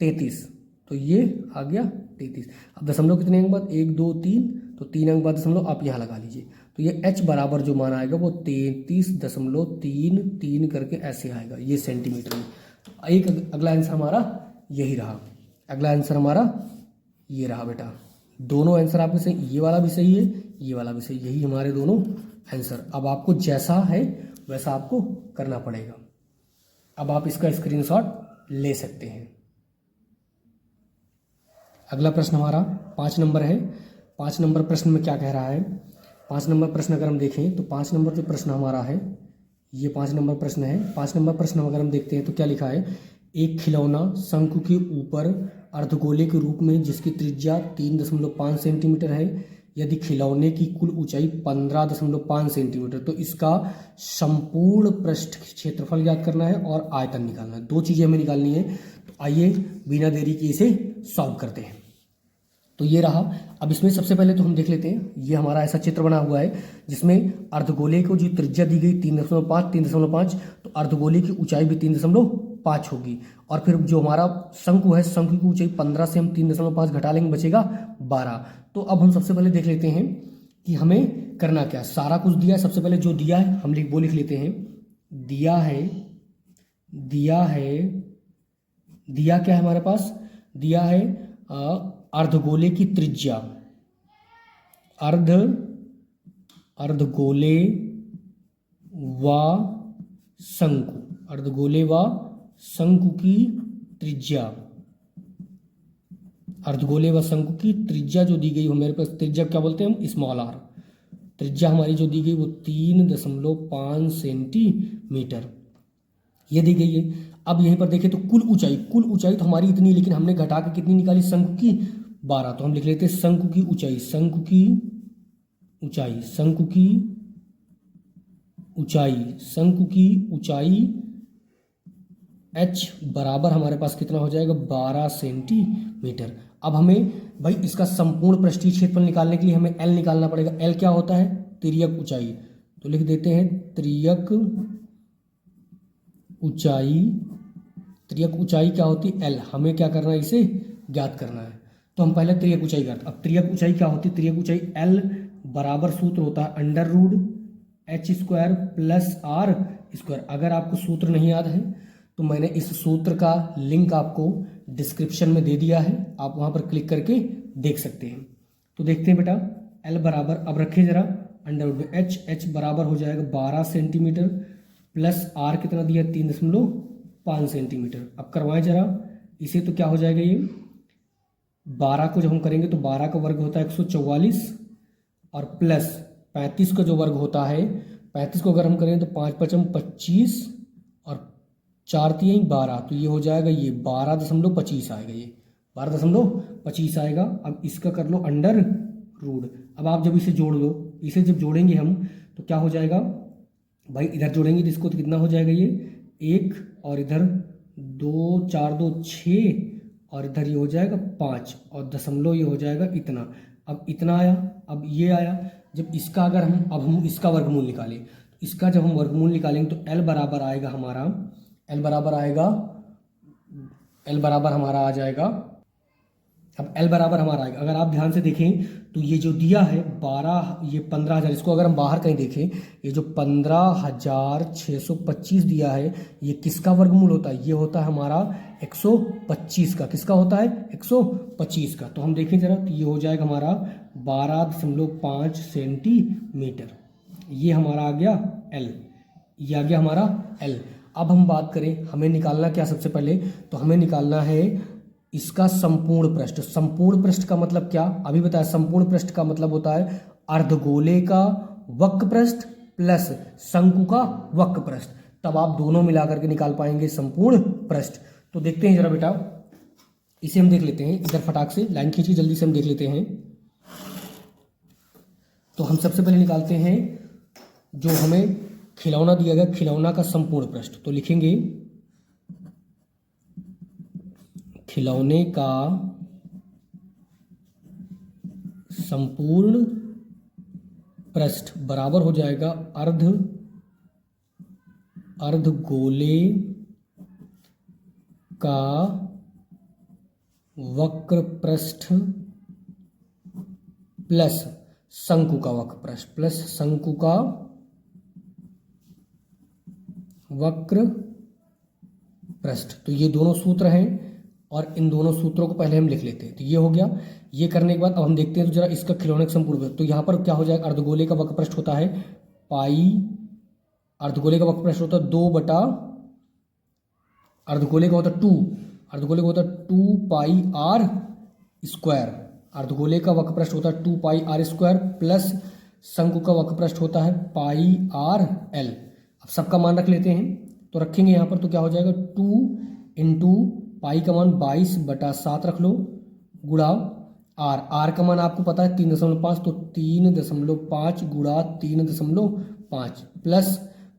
33, तो ये आ गया 33। अब दशमलव कितने अंक बाद 1 2 3, तो 3 अंक बाद दशमलव आप यहाँ लगा लीजिए, तो ये h बराबर जो मान आएगा वो 33.33 करके ऐसे आएगा, ये सेंटीमीटर में। तो एक अगला आंसर हमारा यही रहा, अगला आंसर हमारा ये रहा बेटा। दोनों आंसर आपके सही, ये वाला भी सही है, ये वाला भी सही, यही हमारे दोनों आंसर। अब आपको जैसा है वैसा आपको करना पड़ेगा। अब आप इसका स्क्रीनशॉट ले सकते हैं। अगला प्रश्न हमारा 5 नंबर है। 5 नंबर प्रश्न में क्या कह रहा है, 5 नंबर प्रश्न अगर हम देखें तो 5 नंबर जो प्रश्न हमारा है ये 5 नंबर प्रश्न है। 5 नंबर प्रश्न अगर हम देखते हैं तो क्या लिखा है, एक खिलौना शंकु के ऊपर अर्धगोले के रूप में जिसकी त्रिज्या 3.5 सेंटीमीटर है, यदि खिलौने की कुल ऊंचाई 15.5 सेंटीमीटर, तो इसका संपूर्ण पृष्ठ क्षेत्रफल ज्ञात करना है और आयतन निकालना है। 2 चीज़ें हमें निकालनी है, तो आइए बिना देरी के इसे सॉल्व करते हैं। तो ये रहा। अब इसमें सबसे पहले तो हम देख लेते हैं, ये हमारा ऐसा चित्र बना हुआ है जिसमें अर्धगोले को जो त्रिज्या दी गई 3.5, तो अर्धगोले की ऊंचाई भी 3.5 होगी, और फिर जो हमारा शंकु है, शंकु की ऊंचाई 15 से हम 3.5 घटा लेंगे, बचेगा 12। तो अब हम सबसे पहले देख लेते हैं कि हमें करना क्या। सारा कुछ दिया है, सबसे पहले जो दिया है हम वो लिख लेते हैं। दिया क्या है हमारे पास, दिया है अर्धगोले की त्रिज्या, अर्धगोले व शंकु की त्रिज्या, अर्धगोले व शंकु की त्रिज्या जो दी गई हो, मेरे पास त्रिज्या क्या बोलते हैं हम, स्मॉल आर। त्रिज्या हमारी जो दी गई वो 3.5 सेंटीमीटर ये दी गई है। अब यहीं पर देखें तो कुल ऊंचाई तो हमारी इतनी, लेकिन हमने घटा के कितनी निकाली, शंकु की 12, तो हम लिख लेते हैं शंकु की ऊंचाई h बराबर हमारे पास कितना हो जाएगा 12 सेंटीमीटर। अब हमें भाई इसका संपूर्ण पृष्ठीय क्षेत्रफल निकालने के लिए हमें L निकालना पड़ेगा। L क्या होता है, तिर्यक ऊंचाई, तो लिख देते हैं तिर्यक ऊंचाई क्या होती है, L। हमें क्या करना है, इसे ज्ञात करना है, तो हम पहले तिर्यक ऊंचाई करते। अब तिर्यक ऊंचाई क्या होती है, तिर्यक ऊंचाई L बराबर सूत्र होता है √h² + r²। अगर आपको सूत्र नहीं याद है तो मैंने इस सूत्र का लिंक आपको डिस्क्रिप्शन में दे दिया है, आप वहां पर क्लिक करके देख सकते हैं। तो देखते हैं बेटा, L बराबर, अब रखें जरा √h बराबर हो जाएगा 12 सेंटीमीटर प्लस r कितना दिया 3.5 सेंटीमीटर। अब करवाएं जरा इसे, तो क्या हो जाएगा, ये 12 को जब हम करेंगे तो 12 का वर्ग होता है 144, और प्लस 35 का जो वर्ग होता है, 35 को अगर हम करें तो 5 5 25 और 4 3 12, तो ये हो जाएगा ये 12.25 आएगा, ये 12.25 आएगा। अब इसका कर लो √। अब आप जब इसे जोड़ लो, इसे जब जोड़ेंगे हम तो क्या हो जाएगा भाई, इधर जोड़ेंगे तो इसको तो कितना हो जाएगा, ये 1, और इधर 2 4 2 6, और इधर ये हो जाएगा 5, और दशमलव ये हो जाएगा इतना। अब इतना आया, अब ये आया। जब इसका अगर हम इसका वर्गमूल निकालें, तो इसका जब हम वर्गमूल निकालेंगे तो L बराबर आएगा हमारा, L बराबर हमारा आ जाएगा। अब L बराबर हमारा आएगा, अगर आप ध्यान से देखें तो ये जो दिया है 12, ये 15,000, इसको अगर हम बाहर कहीं देखें, ये जो 15,625 दिया है, ये किसका वर्गमूल होता है? ये होता है हमारा 125 का। किसका होता है? 125 का। तो हम देखें जरा, तो ये हो जाएगा हमारा 12.5 सेंटीमीटर। ये हमारा आ गया L, ये आ गया हमारा L। अब हम बात करें, हमें निकालना क्या सबसे पहले, तो हमें निकालना है इसका संपूर्ण पृष्ठ। संपूर्ण पृष्ठ का मतलब क्या? अभी बताया, संपूर्ण पृष्ठ का मतलब होता है अर्धगोले का वक्र पृष्ठ प्लस शंकु का वक्र पृष्ठ। तब आप दोनों मिलाकर के निकाल पाएंगे संपूर्ण पृष्ठ। तो देखते हैं जरा बेटा, इसे हम देख लेते हैं इधर, फटाक से लाइन खींचिए, जल्दी से हम देख लेते हैं। तो हम सबसे पहले निकालते हैं जो हमें खिलौना दिया गया, खिलौना का संपूर्ण पृष्ठ। तो लिखेंगे खिलौने का संपूर्ण पृष्ठ बराबर हो जाएगा अर्धगोले का वक्र पृष्ठ प्लस शंकु का वक्र पृष्ठ प्लस शंकु का वक्र पृष्ठ। तो ये दोनों सूत्र हैं और इन दोनों सूत्रों को पहले हम लिख लेते हैं। तो ये हो गया। ये करने के बाद अब हम देखते हैं तो जरा इसका खिलौने का संपूर्ण पृष्ठ। तो यहाँ पर क्या हो जाएगा, अर्धगोले का वक्र पृष्ठ होता है पाई, अर्धगोले का वक्र पृष्ठ होता है 2 बटा, अर्धगोले का होता है 2, अर्धगोले का होता है 2 पाई आर स्क्वायर, अर्धगोले का वक्र पृष्ठ होता है 2 पाई आर स्क्वायर प्लस शंकु का वक्र पृष्ठ होता है पाई आर एल। अब सबका मान रख लेते हैं, तो रखेंगे यहाँ पर, तो क्या हो जाएगा 2 इंटू पाई का मान 22/7 रख लो, गुणा आर का मान आपको पता है 3.5, तो 3.5 गुणा 3.5 प्लस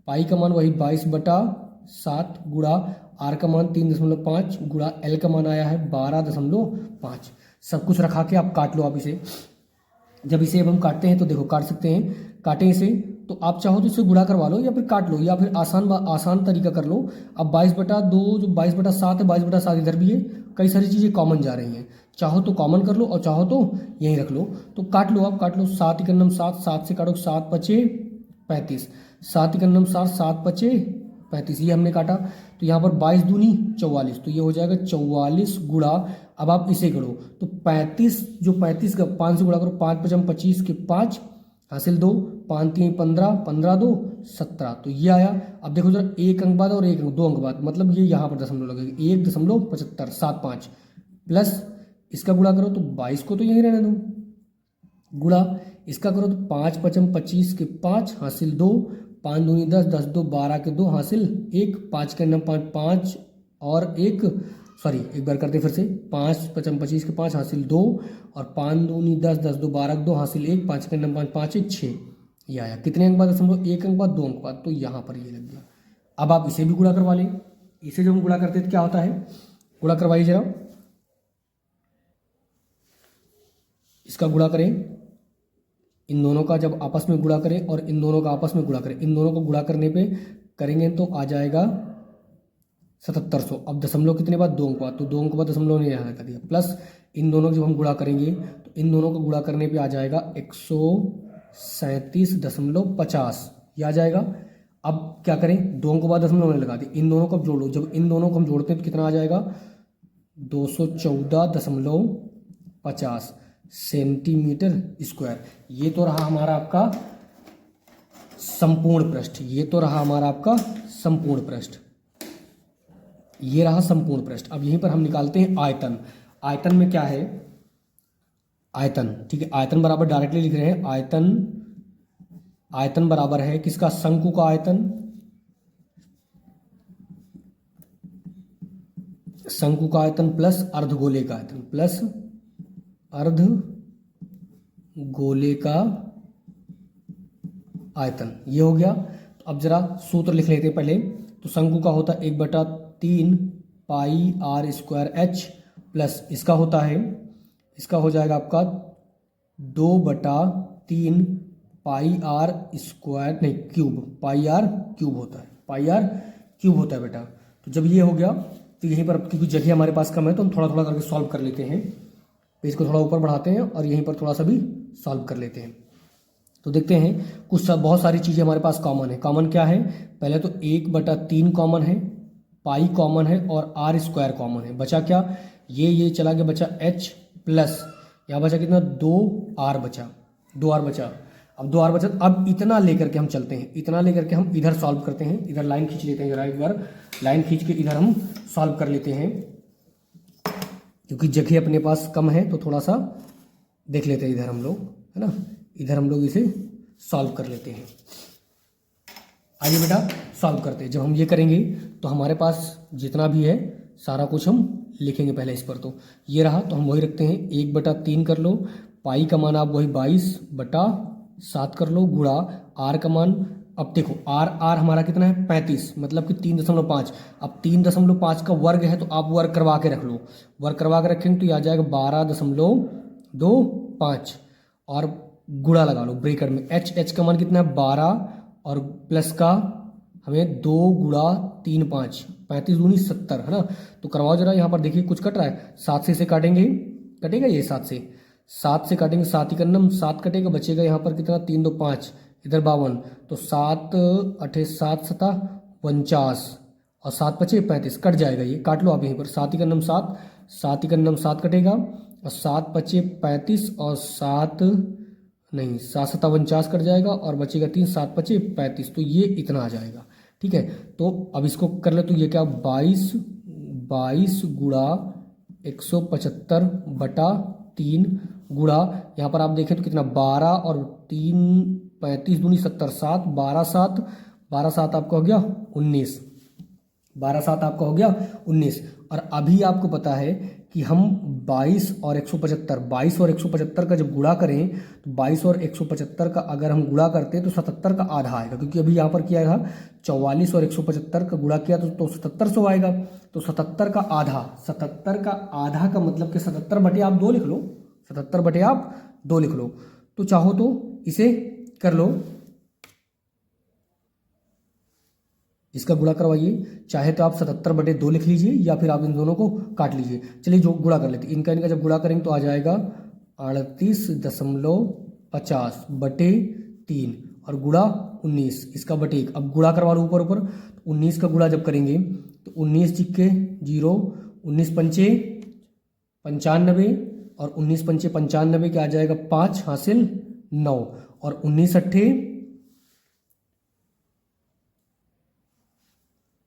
पाई का मान वही 22/7 गुणा आर का मान 3.5 गुणा एल का मान आया है 12.5। सब कुछ रखा के आप काट लो। आप इसे, जब इसे अब हम काटते हैं तो देखो काट सकते हैं, काटें इसे, तो आप चाहो तो इसे गुणा करवा लो या फिर काट लो, या फिर आसान तरीका कर लो। अब 22/2 जो 22/7 है, 22/7 इधर भी है, कई सारी चीज़ें कॉमन जा रही हैं, चाहो तो कॉमन कर लो और चाहो तो यहीं रख लो। तो काट लो, आप काट लो। 7 × 7, 7 से काटो 7 × 5 = 35, 7 × 7, 7 × 5 = 35, ये हमने काटा। तो यहाँ पर 22 दूनी 44, तो ये हो जाएगा 44 गुणा, अब आप इसे करो तो 35, जो 35 का 5 से गुणा करो, 5 × 5 = 25 के 5 हासिल 2, 5 × 3 = 15, 15 × 2 = 17, तो ये आया। अब देखो जरा, एक अंक बाद और एक अंक, 2 अंक बाद, मतलब ये यहाँ पर दशमलव लगेगा, 1.7575 प्लस इसका गुणा करो तो 22 को तो यहीं रहने दो, गुणा इसका करो तो 5 × 5 = 25 के 5 हासिल 2, 5 दूनी 10, 10 2 12 के 2 हासिल 1, 5 के 9 5, 5 और 1, सॉरी एक बार करते फिर से, 5 × 5 = 25 के 5 हासिल 2 और 5 दूनी 10, 10 2 12 के 2 हासिल 1, 5 के 9 5, 5 1 6, ये आया। कितने अंक बाद दशमलव? 1 अंक बाद, 2 अंक बाद, तो यहाँ पर ये लग गया। अब आप इसे भी गुणा करवा लें, इसे जब हम गुणा करते हैं तो क्या होता है, गुणा करवाइए जरा, इसका गुणा करें, इन दोनों का जब आपस में गुणा करें और इन दोनों का आपस में गुणा करें, इन दोनों को गुणा करने पे करेंगे तो आ जाएगा 7700। अब दशमलव कितने बाद? 2 अंक बाद, तो 2 अंक बाद दशमलव ने यहाँ कर दिया, प्लस इन दोनों को जब हम गुणा करेंगे तो इन दोनों को गुणा करने पे आ जाएगा 137.50, ये आ जाएगा। अब क्या करें, 2 अंक बाद दशमलव ने लगा दी, इन दोनों को जोड़ लो, जब इन दोनों को हम जोड़ते हैं तो कितना आ जाएगा 214.50 सेंटीमीटर स्क्वायर। ये तो रहा हमारा आपका संपूर्ण पृष्ठ, ये तो रहा हमारा आपका संपूर्ण पृष्ठ, ये रहा संपूर्ण पृष्ठ। अब यहीं पर हम निकालते हैं आयतन। आयतन में क्या है, आयतन, ठीक है, आयतन बराबर डायरेक्टली लिख रहे हैं, आयतन बराबर है किसका? शंकु का आयतन, शंकु का आयतन प्लस अर्धगोले का आयतन, प्लस अर्धगोले का आयतन, ये हो गया। तो अब जरा सूत्र लिख लेते हैं पहले। तो शंकु का होता है 1/3 पाई आर स्क्वायर एच प्लस इसका होता है, इसका हो जाएगा आपका 2/3 पाई आर स्क्वायर, नहीं क्यूब, पाई आर क्यूब होता है, पाई आर क्यूब होता है बेटा। तो जब ये हो गया तो यहीं पर क्योंकि जगह हमारे पास कम है तो हम थोड़ा थोड़ा करके सॉल्व कर लेते हैं। पेज को थोड़ा ऊपर बढ़ाते हैं और यहीं पर थोड़ा सा भी सॉल्व कर लेते हैं। तो देखते हैं कुछ बहुत सारी चीज़ें हमारे पास कॉमन है। कॉमन क्या है? पहले तो 1/3 कॉमन है, पाई कॉमन है और आर स्क्वायर कॉमन है। बचा क्या? ये चला गया, बचा h प्लस यहाँ बचा कितना? 2r बचा, 2r बचा। अब 2r बचा, अब इतना लेकर के हम चलते हैं, इतना लेकर के हम इधर सॉल्व करते हैं। इधर लाइन खींच लेते हैं जरा, एक बार लाइन खींच के इधर हम सॉल्व कर लेते हैं। क्योंकि जगह अपने पास कम है तो थोड़ा सा देख लेते हैं इधर हम लोग, है ना। इधर हम लोग इसे सॉल्व कर लेते हैं। आइए बेटा सॉल्व करते हैं। जब हम ये करेंगे तो हमारे पास जितना भी है सारा कुछ हम लिखेंगे पहले इस पर। तो ये रहा, तो हम वही रखते हैं, 1/3 कर लो, पाई का मान आप वही 22/7 कर लो, गुणा आर का मान, अब देखो आर हमारा कितना है? 35, मतलब कि 3.5। अब 3.5 का वर्ग है तो आप वर्ग करवा के रख लो, वर्ग करवा के रखेंगे तो ये आ जाएगा 12.25 और गुणा लगा लो ब्रेकेट में। एच का मान कितना है? 12 और प्लस का हमें 2 गुणा 3 5, 35 दूनी 70, है ना। तो करवाओ जरा, यहाँ पर देखिए कुछ कट रहा है, 7 से इसे काटेंगे, कटेगा ये 7 से काटेंगे, 7 ही करना, 7 कटेगा, बचेगा यहाँ पर कितना? 3 2 5, इधर 52, तो 7 8 7 7 49 और 7 5 35, कट जाएगा ये, काट लो आप यहीं पर। 7 ही करना 7, 7 ही करना 7 कटेगा और 7 5 35 और 7 नहीं 7 7 49 कट जाएगा और बचेगा 3, 7 5 35, तो ये इतना आ जाएगा। ठीक है, तो अब इसको कर ले तो ये क्या? 22 गुणा 175/3 गुणा, यहाँ पर आप देखें तो कितना? 12 और 3 35 दूनी 70, 7 12 7 12 7 आपका हो गया 19, 12 7 आपका हो गया 19। और अभी आपको पता है कि हम 22 और 175 का जब गुणा करें तो 22 और 175 का अगर हम गुणा करते हैं तो 77 का आधा आएगा, क्योंकि अभी यहाँ पर किया था 44 और 175 का गुणा किया तो 7700 आएगा। तो 77 का आधा का मतलब कि 77 बटे आप 2 लिख लो, 77 बटे आप 2 लिख लो। तो चाहो तो इसे कर लो, इसका गुणा करवाइए, चाहे तो आप 77/2 लिख लीजिए या फिर आप इन दोनों को काट लीजिए। चलिए जो गुणा कर लेते, इनका जब गुणा करेंगे तो आ जाएगा 38.50/3 और गुणा 19, इसका बटे 1। अब गुणा करवा लो ऊपर ऊपर, 19 का गुणा जब करेंगे तो 19 जिक्के 0, 19 पंचे 95 और 19 पंचे 95 के आ जाएगा 5 हासिल 9 और 19 अट्ठे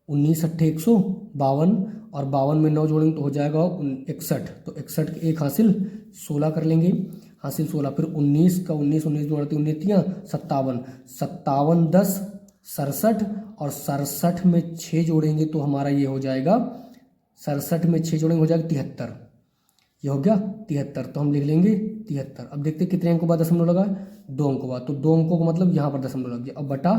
152 और 52 में 9 जोड़ेंगे तो हो जाएगा 61, तो 61 के 1 हासिल 16 कर लेंगे, हासिल 16। फिर 19 का 19 जोड़ते 19 57, 57 10 67 और 67 में 6 जोड़ेंगे तो हमारा ये हो जाएगा, 67 में 6 जोड़ेंगे हो जाएगा 73, ये हो गया 73, तो हम लिख लेंगे 73। अब देखते हैं कितने अंकों बाद दशमलव लगा? 2 अंकों बाद, तो 2 अंकों का मतलब यहाँ पर दशमलव लग गया। अब बटा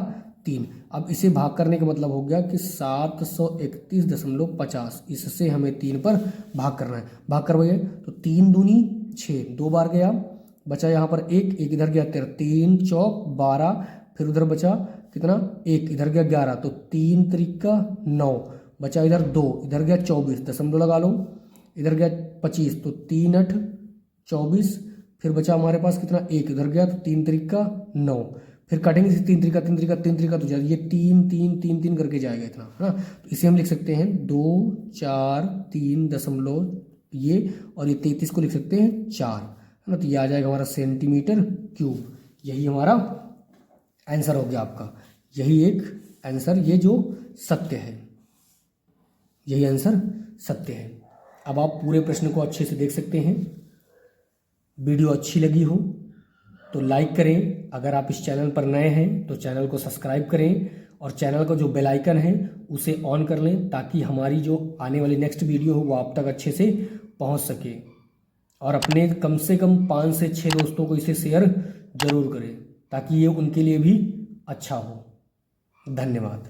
3, अब इसे भाग करने का मतलब हो गया कि 731.50, इससे हमें 3 पर भाग करना है। भाग करवाइए तो 3 दूनी 6, 2 बार गया, बचा यहाँ पर 1 इधर गया 13, 3 चौक 12, फिर उधर बचा कितना? 1 इधर गया 11, तो 3 त्रिका 9, बचा इधर 2 इधर गया 24, दशमलव लगा लो, इधर गया 25, तो 3 8 24, फिर बचा हमारे पास कितना? 1 इधर गया तो 3 त्रिका 9, फिर काटेंगे 3 त्रिका तो जाएगा ये 3 3 3 3 करके जाएगा इतना, है ना। तो इसे हम लिख सकते हैं 2 4 3 दशमलव ये, और ये 33 को लिख सकते हैं 4, है ना। तो ये आ जाएगा हमारा सेंटीमीटर क्यूब। यही हमारा आंसर हो गया आपका, यही एक आंसर, ये जो सत्य है, यही आंसर सत्य है। अब आप पूरे प्रश्न को अच्छे से देख सकते हैं। वीडियो अच्छी लगी हो तो लाइक करें, अगर आप इस चैनल पर नए हैं तो चैनल को सब्सक्राइब करें और चैनल का जो बेल आइकन है उसे ऑन कर लें, ताकि हमारी जो आने वाली नेक्स्ट वीडियो हो वो आप तक अच्छे से पहुंच सके। और अपने कम से कम 5 से 6 दोस्तों को इसे शेयर जरूर करें, ताकि ये उनके लिए भी अच्छा हो। धन्यवाद।